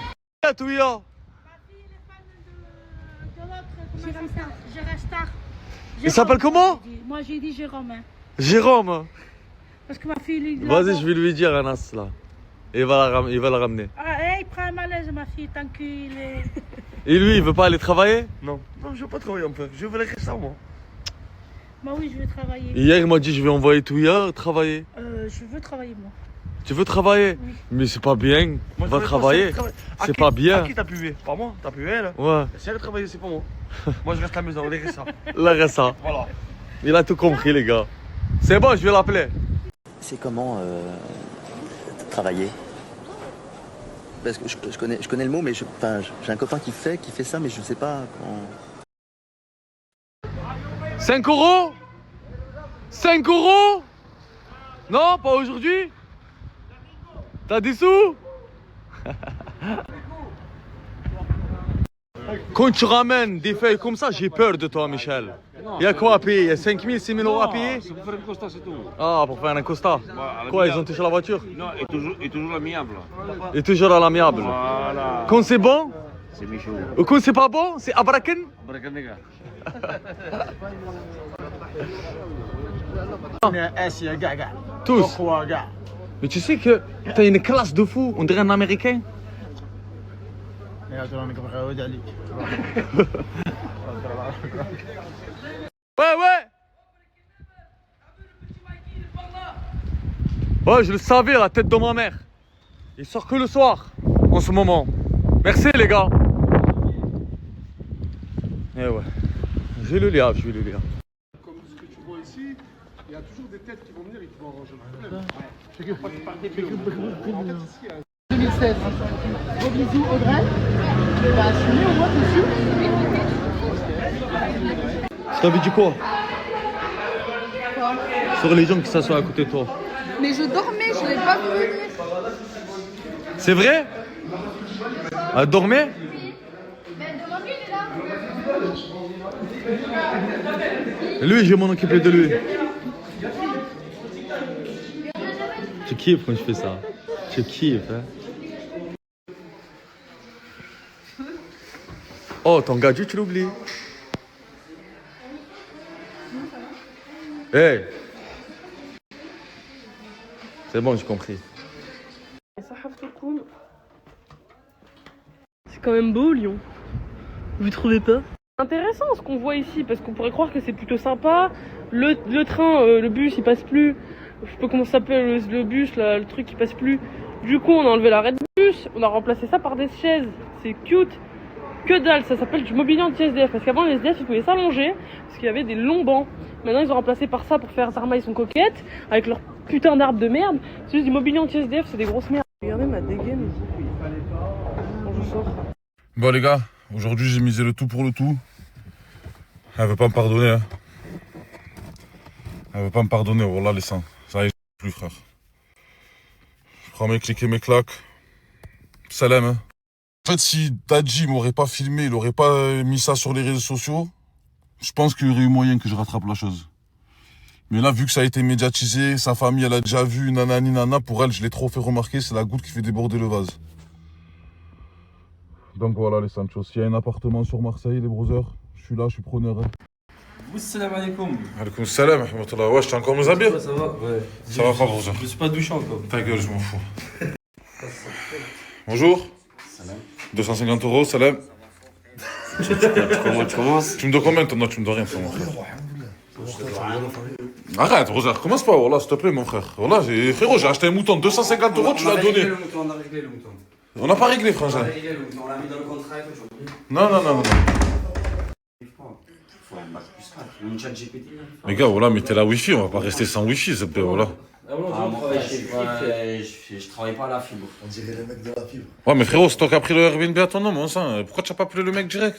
Touya. Il s'appelle comment? Moi j'ai dit Jérôme. Hein. Jérôme. Parce que ma fille. Vas-y, je vais lui dire Anas là. Et il va la ramener. Ah, il prend un malaise, ma fille, tant qu'il est. Et lui, il veut pas aller travailler? Non, je veux pas travailler en fait. Je veux rester ça moi. Moi oui, je veux travailler. Hier, il m'a dit je vais envoyer Touya travailler. Je veux travailler moi. Tu veux travailler? Oui. Mais c'est pas bien. Moi, Va travailler. C'est pas bien. À qui t'as pu Pas moi, t'as pu elle. Ouais. Si elle a travaillé, c'est pas moi. Moi je reste à la maison, on dirait ça. Là, reste ça. Voilà. Il a tout compris, les gars. C'est bon, je vais l'appeler. C'est comment travailler? Parce que je connais le mot, mais j'ai un copain qui fait ça, mais je sais pas comment. 5 euros? 5 euros? Non, pas aujourd'hui? T'as des sous? Quand tu ramènes des feuilles comme ça, j'ai peur de toi, Michel. Il y a quoi à payer? Il y a 5 000, 6 000 euros à payer? C'est pour faire un constat, c'est tout. Ah, pour faire un constat? Quoi, ils ont touché la voiture? Non, et toujours l'amiable. Et toujours à l'amiable. Voilà. Quand c'est bon? C'est Michou. Ou quand c'est pas bon? C'est Abraken? Abraken, les gars. Tous. Mais tu sais que t'as une classe de fou, on dirait un Américain. Ouais, ouais. Ouais, je le savais, la tête de ma mère. Il sort que le soir, en ce moment. Merci les gars. Eh ouais. Je vais le lire, je vais le lire. Comme ce que tu vois ici, il y a toujours des têtes qui vont venir et qui vont arranger le problème. 2016. Gros bisous Audrey. Bah, je suis au moins dessus. Je t'avais dit quoi? Sur les gens qui s'assoient à côté de toi. Mais je dormais, je l'ai pas vu venir. C'est vrai? Elle dormait? Lui, je vais m'en occuper de lui. Tu kiffes quand je fais ça. Tu kiffes, hein. Oh, ton gadget, tu l'oublies. Hey. C'est bon, j'ai compris. C'est quand même beau, Lyon. Vous trouvez pas? Intéressant ce qu'on voit ici, parce qu'on pourrait croire que c'est plutôt sympa. Le train, le bus, il passe plus. Je sais pas comment ça s'appelle, le bus, là, le truc qui passe plus. Du coup, on a enlevé l'arrêt de bus, on a remplacé ça par des chaises. C'est cute. Que dalle, ça s'appelle du mobilier anti-SDF. Parce qu'avant, les SDF, ils pouvaient s'allonger, parce qu'il y avait des longs bancs. Maintenant, ils ont remplacé par ça pour faire Zarma, ils sont coquettes, avec leur putain d'arbre de merde. C'est juste du mobilier anti-SDF, c'est des grosses merdes. Regardez ma dégaine. Quand je sors. Bon les gars, aujourd'hui j'ai misé le tout pour le tout. Elle veut pas me pardonner, hein. Elle veut pas me pardonner, voilà les seins. Ça y est, plus frère. Je prends mes clics et mes claques. Salam, hein. En fait, si Dadji m'aurait pas filmé, il aurait pas mis ça sur les réseaux sociaux, je pense qu'il y aurait eu moyen que je rattrape la chose. Mais là, vu que ça a été médiatisé, sa famille, elle a déjà vu, nanani nana, pour elle, je l'ai trop fait remarquer, c'est la goutte qui fait déborder le vase. Donc voilà les Sanchos, s'il y a un appartement sur Marseille, les brothers, je suis là, je suis preneur. Salam alaikum. Alaikum salam, rahmatullah. Ouais, je t'ai encore mes habits. Ça va, ouais. Ça va pas, brother? Je me suis pas douché encore. Ta gueule, je m'en fous. Bonjour. Salam. 250 €, salam. Tu commences? Tu me dois combien? Non, tu me dois rien, mon frère. Arrête, Rosa, commence pas, voilà, s'il te plaît, mon frère. Voilà, frérot, j'ai acheté un mouton, 250 € tu l'as donné. On a réglé le mouton. On n'a pas réglé, frangin. On a réglé le mouton, on l'a mis dans le contrat et aujourd'hui. Non. Faut un bac plus 4, une chat GPT. Les gars, voilà, mettez la wifi, on va pas rester sans wifi, s'il te plaît, voilà. Je travaille pas à la fibre. On dirait le mec de la fibre. Ouais, mais frérot, c'est toi qui as pris le Airbnb à ton nom, hein, ça. Pourquoi tu n'as pas appelé le mec direct?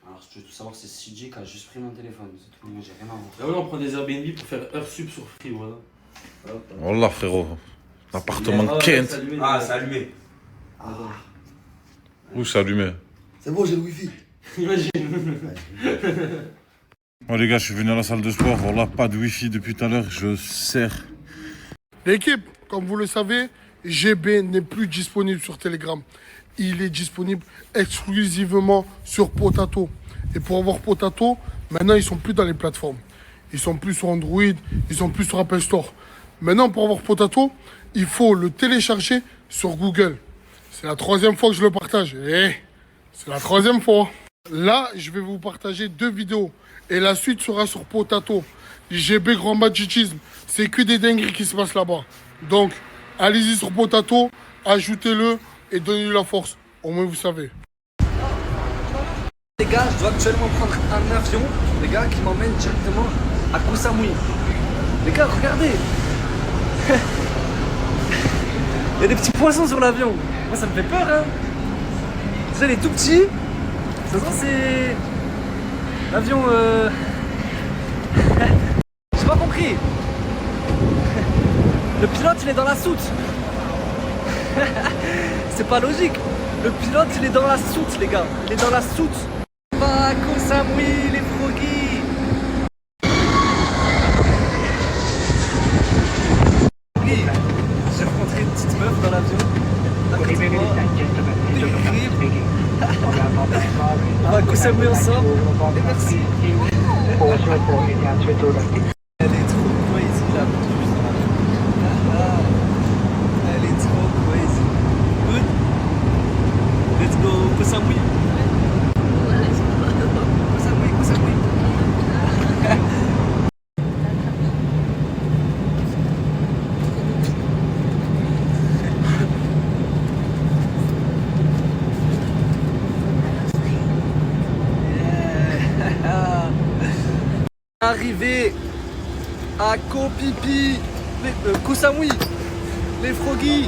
Alors, je veux tout savoir, c'est CJ qui a juste pris mon téléphone. C'est tout, moi j'ai rien à voir. Là, on prend des Airbnb pour faire heure sub sur Free, voilà. Voilà, frérot. L'appartement de Kent. Ah, c'est allumé. Où c'est allumé? C'est bon, j'ai le wifi. Imagine. Bon, les gars, je suis venu à la salle de sport. Voilà, pas de wifi depuis tout à l'heure. Je sers. L'équipe, comme vous le savez, GB n'est plus disponible sur Telegram. Il est disponible exclusivement sur Potato. Et pour avoir Potato, maintenant, ils sont plus dans les plateformes. Ils sont plus sur Android, ils sont plus sur Apple Store. Maintenant, pour avoir Potato, il faut le télécharger sur Google. C'est la 3e fois que je le partage. C'est la 3e fois. Là, je vais vous partager 2 vidéos. Et la suite sera sur Potato. GB Grand Magicisme. C'est que des dingueries qui se passent là-bas. Donc, allez-y sur Potato, ajoutez-le et donnez-lui la force. Au moins, vous savez. Les gars, je dois actuellement prendre un avion, les gars, qui m'emmène directement à Koh Samui. Les gars, regardez. Il y a des petits poissons sur l'avion. Moi, ça me fait peur, hein. Déjà, il est tout petit. Ça se voit, c'est... L'avion, J'ai pas compris. Le pilote, il est dans la soute. C'est pas logique. Le pilote, il est dans la soute, les gars. Il est dans la soute. Bah, Koh Samui, les froggies. J'ai rencontré une petite meuf dans l'avion. On va Koh Samui ensemble. Et merci. Elle est trop crazy, la puce. Elle est trop crazy. Good. Let's go Koh Samui. Koh Samui, Koh Samui. Arrivé à Koh Pipi, Koh Samui, les froggies.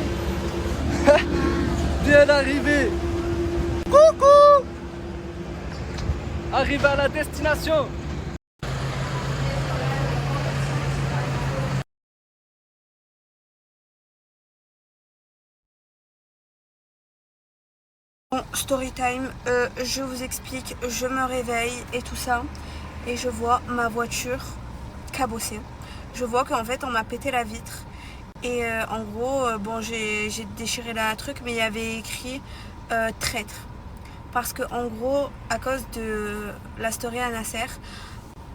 Bien arrivé. Coucou. Arrivé à la destination. Bon, story time, je vous explique, je me réveille et tout ça, et je vois ma voiture cabossée. Je vois qu'en fait on m'a pété la vitre, et en gros, bon, j'ai déchiré la truc, mais il y avait écrit traître. Parce que en gros, à cause de la story à Nasser,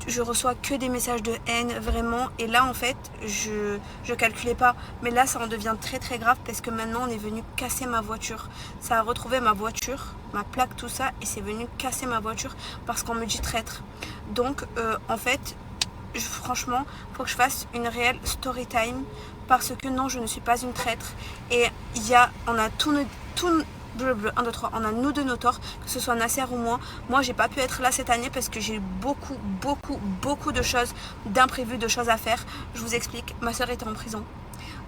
je reçois que des messages de haine, vraiment. Et là, en fait, je calculais pas. Mais là, ça en devient très très grave parce que maintenant, on est venu casser ma voiture. Ça a retrouvé ma voiture, ma plaque, tout ça. Et c'est venu casser ma voiture parce qu'on me dit traître. Donc, en fait, franchement, faut que je fasse une réelle story time. Parce que non, je ne suis pas une traître. Et on a un, deux, trois, on a nous deux nos torts, que ce soit Nasser ou moi. Moi, j'ai pas pu être là cette année parce que j'ai eu beaucoup de choses, d'imprévus, de choses à faire. Je vous explique, ma soeur était en prison.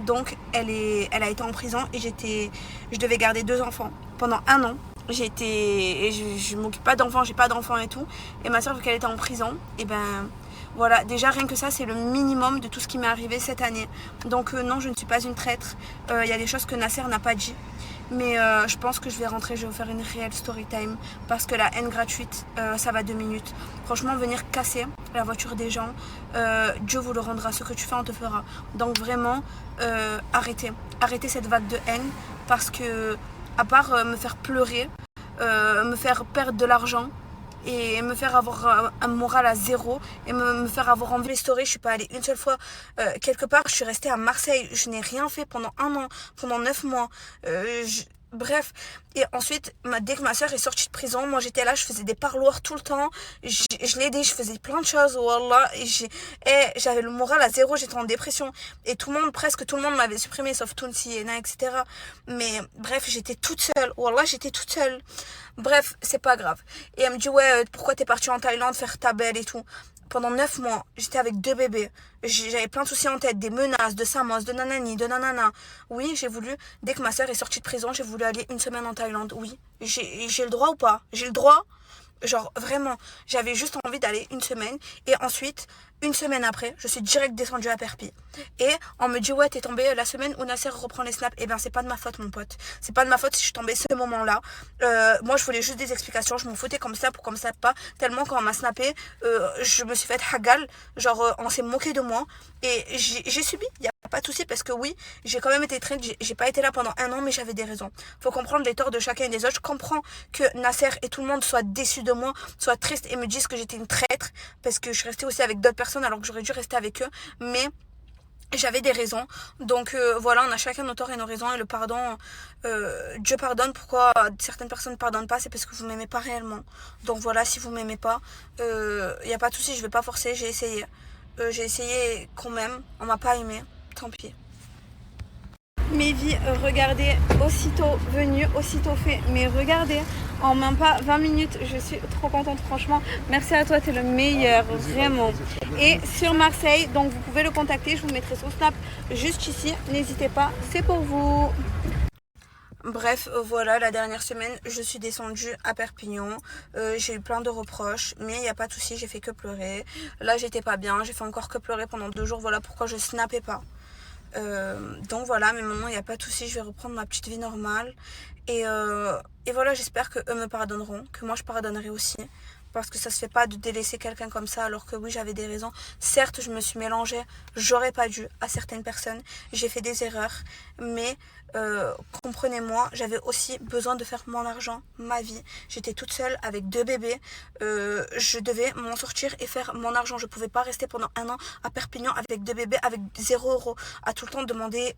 Donc, elle a été en prison et je devais garder 2 enfants. Pendant 1 an, je m'occupe pas d'enfants, j'ai pas d'enfants et tout. Et ma soeur, vu qu'elle était en prison, et ben... Voilà, déjà rien que ça, c'est le minimum de tout ce qui m'est arrivé cette année. Donc non, je ne suis pas une traître. Il y a des choses que Nasser n'a pas dit. Mais je pense que je vais rentrer, je vais vous faire une réelle story time. Parce que la haine gratuite, ça va 2 minutes. Franchement, venir casser la voiture des gens, Dieu vous le rendra. Ce que tu fais, on te fera. Donc vraiment, arrêtez. Arrêtez cette vague de haine. Parce que, à part me faire pleurer, me faire perdre de l'argent, et me faire avoir un moral à 0 et me faire avoir envie de story. Je suis pas allée une seule fois quelque part. Je suis restée à Marseille, je n'ai rien fait pendant 1 an, pendant 9 mois. Bref, et ensuite dès que ma soeur est sortie de prison, moi j'étais là, je faisais des parloirs tout le temps, je l'aidais, je faisais plein de choses, wallah, et j'avais le moral à 0, j'étais en dépression et presque tout le monde m'avait supprimé sauf Tounsi et Na, etc. Mais bref, j'étais toute seule, wallah, j'étais toute seule. Bref, c'est pas grave. Et elle me dit ouais, pourquoi t'es partie en Thaïlande faire ta belle et tout. Pendant 9 mois, j'étais avec 2 bébés. J'avais plein de soucis en tête, des menaces, de Samos, de nanani, de nanana. Oui, j'ai voulu, dès que ma soeur est sortie de prison, j'ai voulu aller 1 semaine en Thaïlande. Oui, j'ai le droit ou pas? J'ai le droit. Genre vraiment, j'avais juste envie d'aller 1 semaine. Et ensuite, 1 semaine après, je suis direct descendue à Perpi. Et on me dit ouais, t'es tombée la semaine où Nasser reprend les snaps. Eh ben c'est pas de ma faute, mon pote. C'est pas de ma faute si je suis tombée ce moment-là. Moi je voulais juste des explications. Je m'en foutais comme ça pour comme ça pas. Tellement quand on m'a snappé, je me suis fait hagal. Genre on s'est moqué de moi. Et j'ai subi. Y a pas de souci parce que oui, j'ai quand même été traître. J'ai pas été là pendant 1 an, mais j'avais des raisons. Faut comprendre les torts de chacun et des autres. Je comprends que Nasser et tout le monde soient déçus de moi, soient tristes et me disent que j'étais une traître parce que je suis restée aussi avec d'autres personnes alors que j'aurais dû rester avec eux, mais j'avais des raisons. Donc voilà, on a chacun nos torts et nos raisons, et le pardon, Dieu pardonne. Pourquoi certaines personnes ne pardonnent pas? C'est parce que vous m'aimez pas réellement. Donc voilà, si vous m'aimez pas, y a pas de souci, je vais pas forcer. J'ai essayé quand même, on m'a pas aimé, tant pis. Mes vies, regardez, aussitôt venu, aussitôt fait. Mais regardez, en même pas 20 minutes, je suis trop contente, franchement. Merci à toi, t'es le meilleur, vraiment. Et sur Marseille, donc vous pouvez le contacter, je vous mettrai son snap juste ici. N'hésitez pas, c'est pour vous. Bref, voilà, la dernière semaine, je suis descendue à Perpignan. J'ai eu plein de reproches, mais il n'y a pas de souci, j'ai fait que pleurer. Là, j'étais pas bien, j'ai fait encore que pleurer pendant 2 jours. Voilà pourquoi je snappais pas. Donc voilà, mais maintenant il n'y a pas de souci, je vais reprendre ma petite vie normale. Et voilà, j'espère que eux me pardonneront, que moi je pardonnerai aussi. Parce que ça se fait pas de délaisser quelqu'un comme ça, alors que oui, j'avais des raisons. Certes, je me suis mélangée, j'aurais pas dû à certaines personnes. J'ai fait des erreurs, mais comprenez-moi, j'avais aussi besoin de faire mon argent, ma vie. J'étais toute seule avec 2 bébés. Je devais m'en sortir et faire mon argent. Je pouvais pas rester pendant 1 an à Perpignan avec 2 bébés, avec 0 €, à tout le temps demander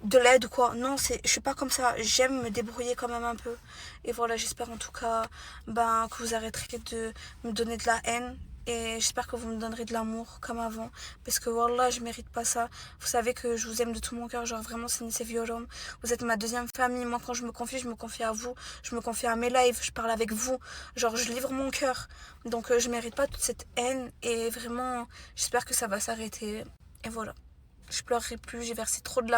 de l'aide ou quoi. Non, je suis pas comme ça. J'aime me débrouiller quand même un peu. Et voilà, j'espère en tout cas que vous arrêterez de me donner de la haine. Et j'espère que vous me donnerez de l'amour comme avant. Parce que wallah, je mérite pas ça. Vous savez que je vous aime de tout mon cœur. Genre vraiment, c'est violent. Vous êtes ma 2e famille. Moi, quand je me confie à vous. Je me confie à mes lives. Je parle avec vous. Genre, je livre mon cœur. Donc, je mérite pas toute cette haine. Et vraiment, j'espère que ça va s'arrêter. Et voilà. Je pleurerai plus. J'ai versé trop de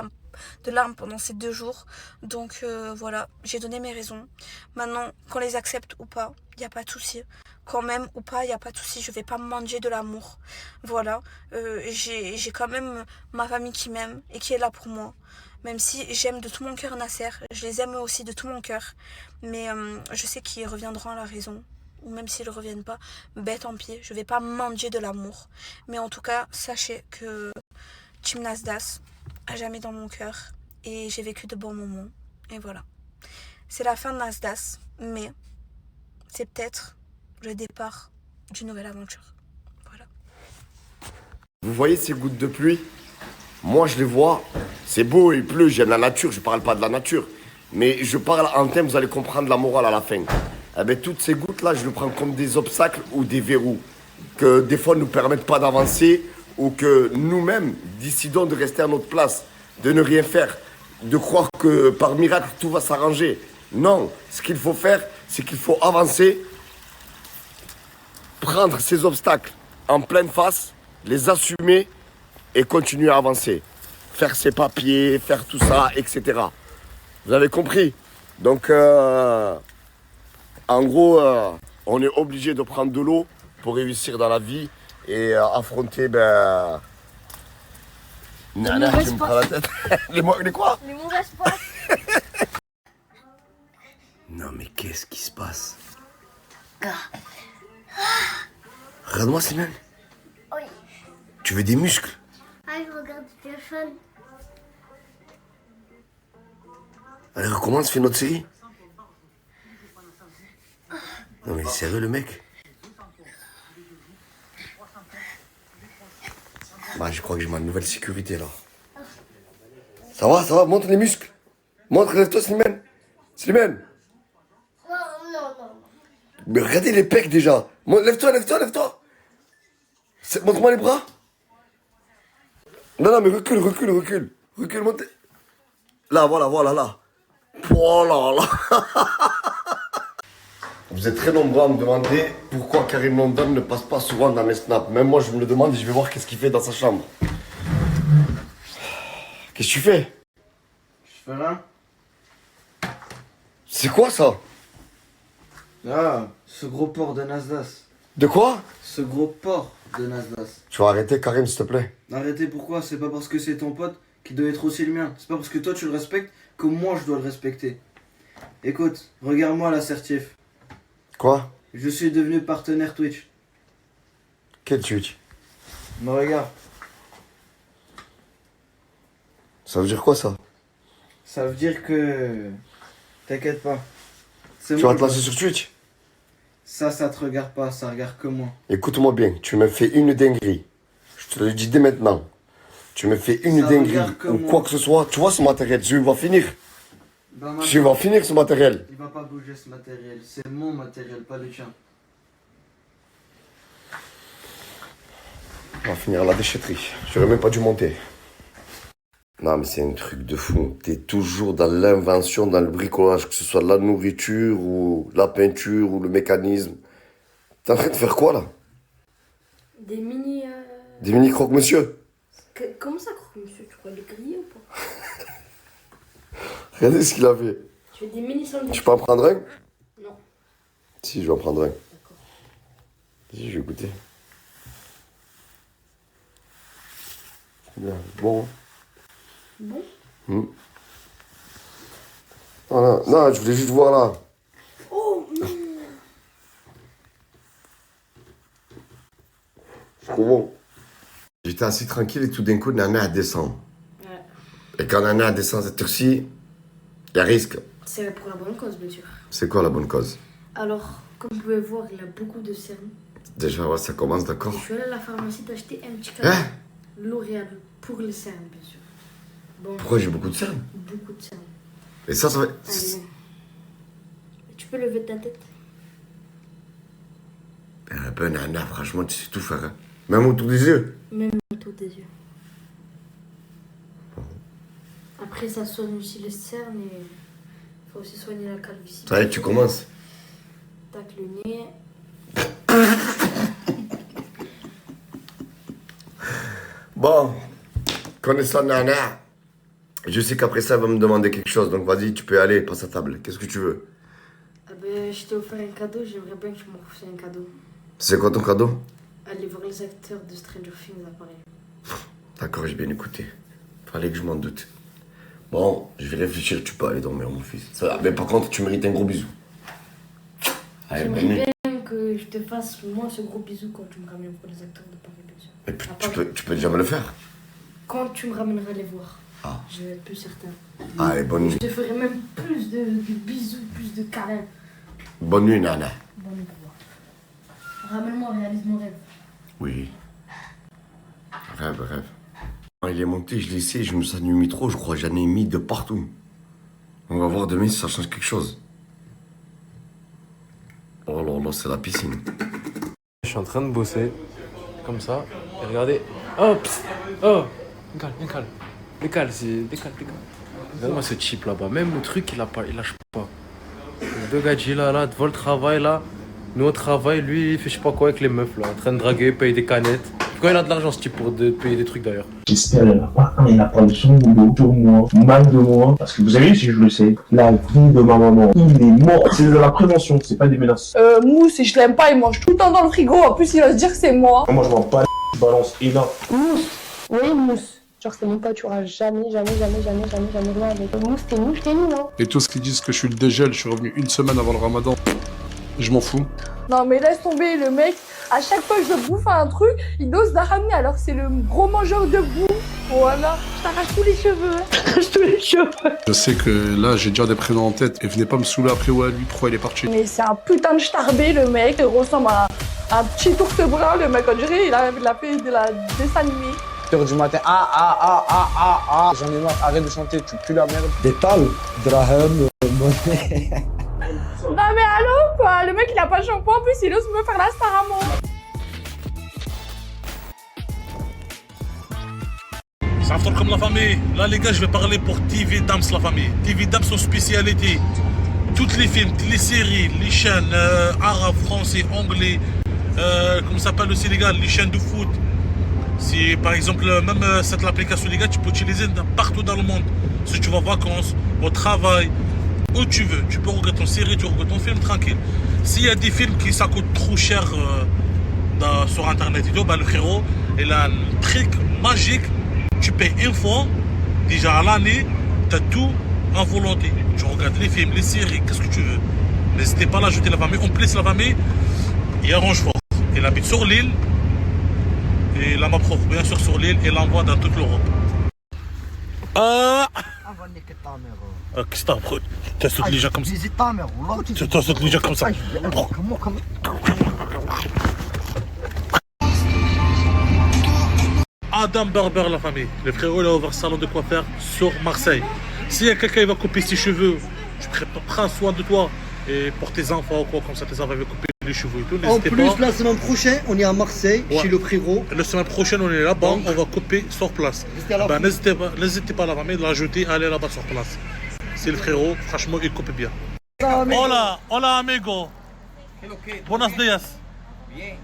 larmes pendant ces 2 jours. Donc, voilà. J'ai donné mes raisons. Maintenant, qu'on les accepte ou pas, il n'y a pas de souci. Quand même ou pas, il n'y a pas de souci, je vais pas manger de l'amour. Voilà, j'ai quand même ma famille qui m'aime et qui est là pour moi. Même si j'aime de tout mon cœur Nasser, je les aime aussi de tout mon cœur. Mais je sais qu'ils reviendront à la raison. Ou même s'ils ne reviennent pas, tant pis, je vais pas manger de l'amour. Mais en tout cas, sachez que Team Nasdas a jamais dans mon cœur. Et j'ai vécu de bons moments. Et voilà. C'est la fin de Nasdas, mais c'est peut-être le départ d'une nouvelle aventure. Voilà. vous voyez ces gouttes de pluie? Moi, je les vois. C'est beau, il pleut, j'aime la nature. Je parle pas de la nature. Mais je parle en thème, vous allez comprendre la morale à la fin. Eh bien, toutes ces gouttes-là, je les prends comme des obstacles ou des verrous que des fois ne nous permettent pas d'avancer ou que nous-mêmes décidons de rester à notre place, de ne rien faire, de croire que par miracle, tout va s'arranger. Non, ce qu'il faut faire, c'est qu'il faut avancer, prendre ces obstacles en pleine face, les assumer et continuer à avancer. Faire ses papiers, faire tout ça, etc. Vous avez compris? Donc, en gros, on est obligé de prendre de l'eau pour réussir dans la vie et affronter, Nana, tu me prends la tête. Les quoi? Les mauvaises passes. Non mais qu'est-ce qui se passe? Regarde-moi Slimane. Oui. Tu veux des muscles? Ah, je regarde le téléphone. Allez, recommence, fais notre série. Non mais sérieux le mec? Bah je crois que j'ai ma nouvelle sécurité là. Ça va, montre les muscles. Montre, lève-toi Slimane. Slimane. Non. Mais regardez les pecs déjà. Lève-toi. Montre-moi les bras. Non, mais recule. Recule, monte. Là, voilà, là. Oh là là. Vous êtes très nombreux à me demander pourquoi Karim London ne passe pas souvent dans mes snaps. Même moi, je me le demande et je vais voir qu'est-ce qu'il fait dans sa chambre. Qu'est-ce que tu fais? Je fais rien. C'est quoi ça? Ah, ce gros porc de Nasdaq. De quoi? Ce gros porc de Nasdaq. Tu vas arrêter Karim, s'il te plaît. Arrêtez, pourquoi? C'est pas parce que c'est ton pote qui doit être aussi le mien. C'est pas parce que toi tu le respectes que moi je dois le respecter. Écoute, regarde-moi l'assertif. Quoi? Je suis devenu partenaire Twitch. Quel Twitch? Me regarde. Ça veut dire quoi ça? Ça veut dire que... T'inquiète pas. Tu vas te lancer sur Twitch? Ça te regarde pas, ça regarde que moi. Écoute-moi bien, tu me fais une dinguerie. Je te le dis dès maintenant. Tu me fais une dinguerie ou quoi que ce soit, tu vois ce matériel, tu vas finir. Tu vas finir ce matériel. Il va pas bouger ce matériel, c'est mon matériel, pas le tien. On va finir à la déchetterie. J'aurais même pas dû monter. Non mais c'est un truc de fou. T'es toujours dans l'invention, dans le bricolage, que ce soit la nourriture ou la peinture ou le mécanisme. T'es en train de faire quoi là? Des mini... Des mini croque-monsieur? Comment ça croque-monsieur? Tu crois les griller ou pas? Regardez ce qu'il a fait. Tu fais des mini sandwichs. Tu peux en prendre un? Non. Si, je vais en prendre un. D'accord. Si, je vais goûter. C'est bien. Bon. Bon? Voilà. Non, je voulais juste voir là. Oh C'est trop bon. J'étais assis tranquille et tout d'un coup, Nana descend. Ouais. Et quand Nana descend cette heure-ci, il y a risque. C'est pour la bonne cause, bien sûr. C'est quoi la bonne cause? Alors, comme vous pouvez voir, il a beaucoup de cernes. Déjà, ouais, ça commence, d'accord. Je suis allée à la pharmacie t'acheter un petit cadeau. L'Oréal, pour les cernes, bien sûr. Bon, Pourquoi j'ai beaucoup de cernes? beaucoup de cernes. Et ça va... Allez. Tu peux lever ta tête? Ben, Nana, franchement, tu sais tout faire. Hein. Même autour des yeux. Même autour des yeux. Après, ça soigne aussi les cernes et il faut aussi soigner la calvitie. Ça y est, tu commences. Tac le nez. Bon, connaissant Nana, je sais qu'après ça, elle va me demander quelque chose. Donc vas-y, tu peux aller, passe à table. Qu'est-ce que tu veux? Ah ben, je t'ai offert un cadeau, j'aimerais bien que tu m'offres un cadeau. C'est quoi ton cadeau? Aller voir les acteurs de Stranger Things à Paris. D'accord, j'ai bien écouté. Fallait que je m'en doute. Bon, je vais réfléchir, tu peux aller dormir, mon fils. Ça va. Mais par contre, tu mérites un gros bisou. Allez, bonne nuit. J'aimerais bien que je te fasse, moi, ce gros bisou quand tu me ramènes pour les acteurs de Paris, bien sûr. Et puis, tu peux déjà me le faire. Quand tu me ramèneras les voir, Ah. je vais être plus certain. Allez, bonne nuit. Je te ferai même plus de bisous, plus de câlins. Bonne nuit, Nana. Bonne nuit. Ramène-moi, réalise mon rêve. Oui. Bref. Quand il est monté, je l'ai essayé, je me suis mis trop, je crois que j'en ai mis de partout. On va voir demain si ça change quelque chose. Oh là là, c'est la piscine. Je suis en train de bosser, comme ça, et regardez. Oh, psst, oh, décale. Regarde-moi ce type là-bas, même le truc, il lâche pas. Les deux gars là, devant le travail là. Nous on travaille, lui il fait je sais pas quoi avec les meufs là, en train de draguer, payer des canettes. Quand il a de l'argent ce type pour payer des trucs d'ailleurs. J'espère qu'il n'y en a pas un, il n'a pas le son boulot sur moi, mal de moi. Parce que vous avez vu, si je le sais, la vie de ma maman, il est mort. C'est de la prévention, c'est pas des menaces. Mousse, si je l'aime pas, il mange tout le temps dans le frigo. En plus, il va se dire que c'est moi. Moi, je m'en bats je balance énorme. Mousse. Oui, Mousse. Genre, c'est mon pote, tu auras jamais rien avec. Mousse, t'es nul, hein. Et tous qui disent que je suis le dégel, je suis revenu une semaine avant le ramadan. Je m'en fous. Non, mais laisse tomber, le mec, à chaque fois que je bouffe un truc, il ose la ramener alors que c'est le gros mangeur de bouffe. Voilà, je t'arrache tous les cheveux. Je sais que là, j'ai déjà des prénoms en tête et venez pas me saouler après, ouais, lui, pourquoi il est parti. Mais c'est un putain de starbé, le mec. Il ressemble à un petit ours brun, le mec. On dirait il a fait de la dessin animé. 7h du matin, j'en ai marre, arrête de chanter, tu pues la merde. Détal, Drahem, monnaie. Non mais allô quoi, le mec il a pas de shampoing, en plus il ose me faire la star à moi. Ça va comme la famille. Là les gars, je vais parler pour TV Dams la famille. TV Dams son spécialité. Toutes les films, les séries, les chaînes arabes, français, anglais, comment ça s'appelle aussi les gars, les chaînes de foot. Si par exemple même cette application les gars, tu peux utiliser partout dans le monde. Si tu vas en vacances, au travail, où tu veux, tu peux regarder ton série, tu regardes ton film tranquille. S'il y a des films qui ça coûte trop cher sur internet et tout, bah, le frérot il a un truc magique. Tu payes une fois, déjà à l'année, tu as tout en volonté. Tu regardes les films, les séries, qu'est-ce que tu veux. N'hésitez pas à l'ajouter la famille. En plus la famille, il arrange fort. Il habite sur l'île. Et là ma propre bien sûr sur l'île et l'envoie dans toute l'Europe. Qu'est-ce que t'as, bro? Tu as sauté les gens comme ça. Tu as sauté les gens comme ça. Adam Barber la famille. Le frérot il a ouvert salon de coiffeur sur Marseille. S'il y a quelqu'un qui va couper ses cheveux, tu prends soin de toi. Et pour tes enfants ou quoi, comme ça tes enfants vont couper les cheveux et tout. En plus, la semaine prochaine, on est à Marseille, chez le frérot. La semaine prochaine, on est là-bas, on va couper sur place. Ben, n'hésitez pas à la famille de l'ajouter, allez là-bas sur place. C'est le frérot, franchement, il coupe bien. Hola, hola amigo. Buenos días. Bien.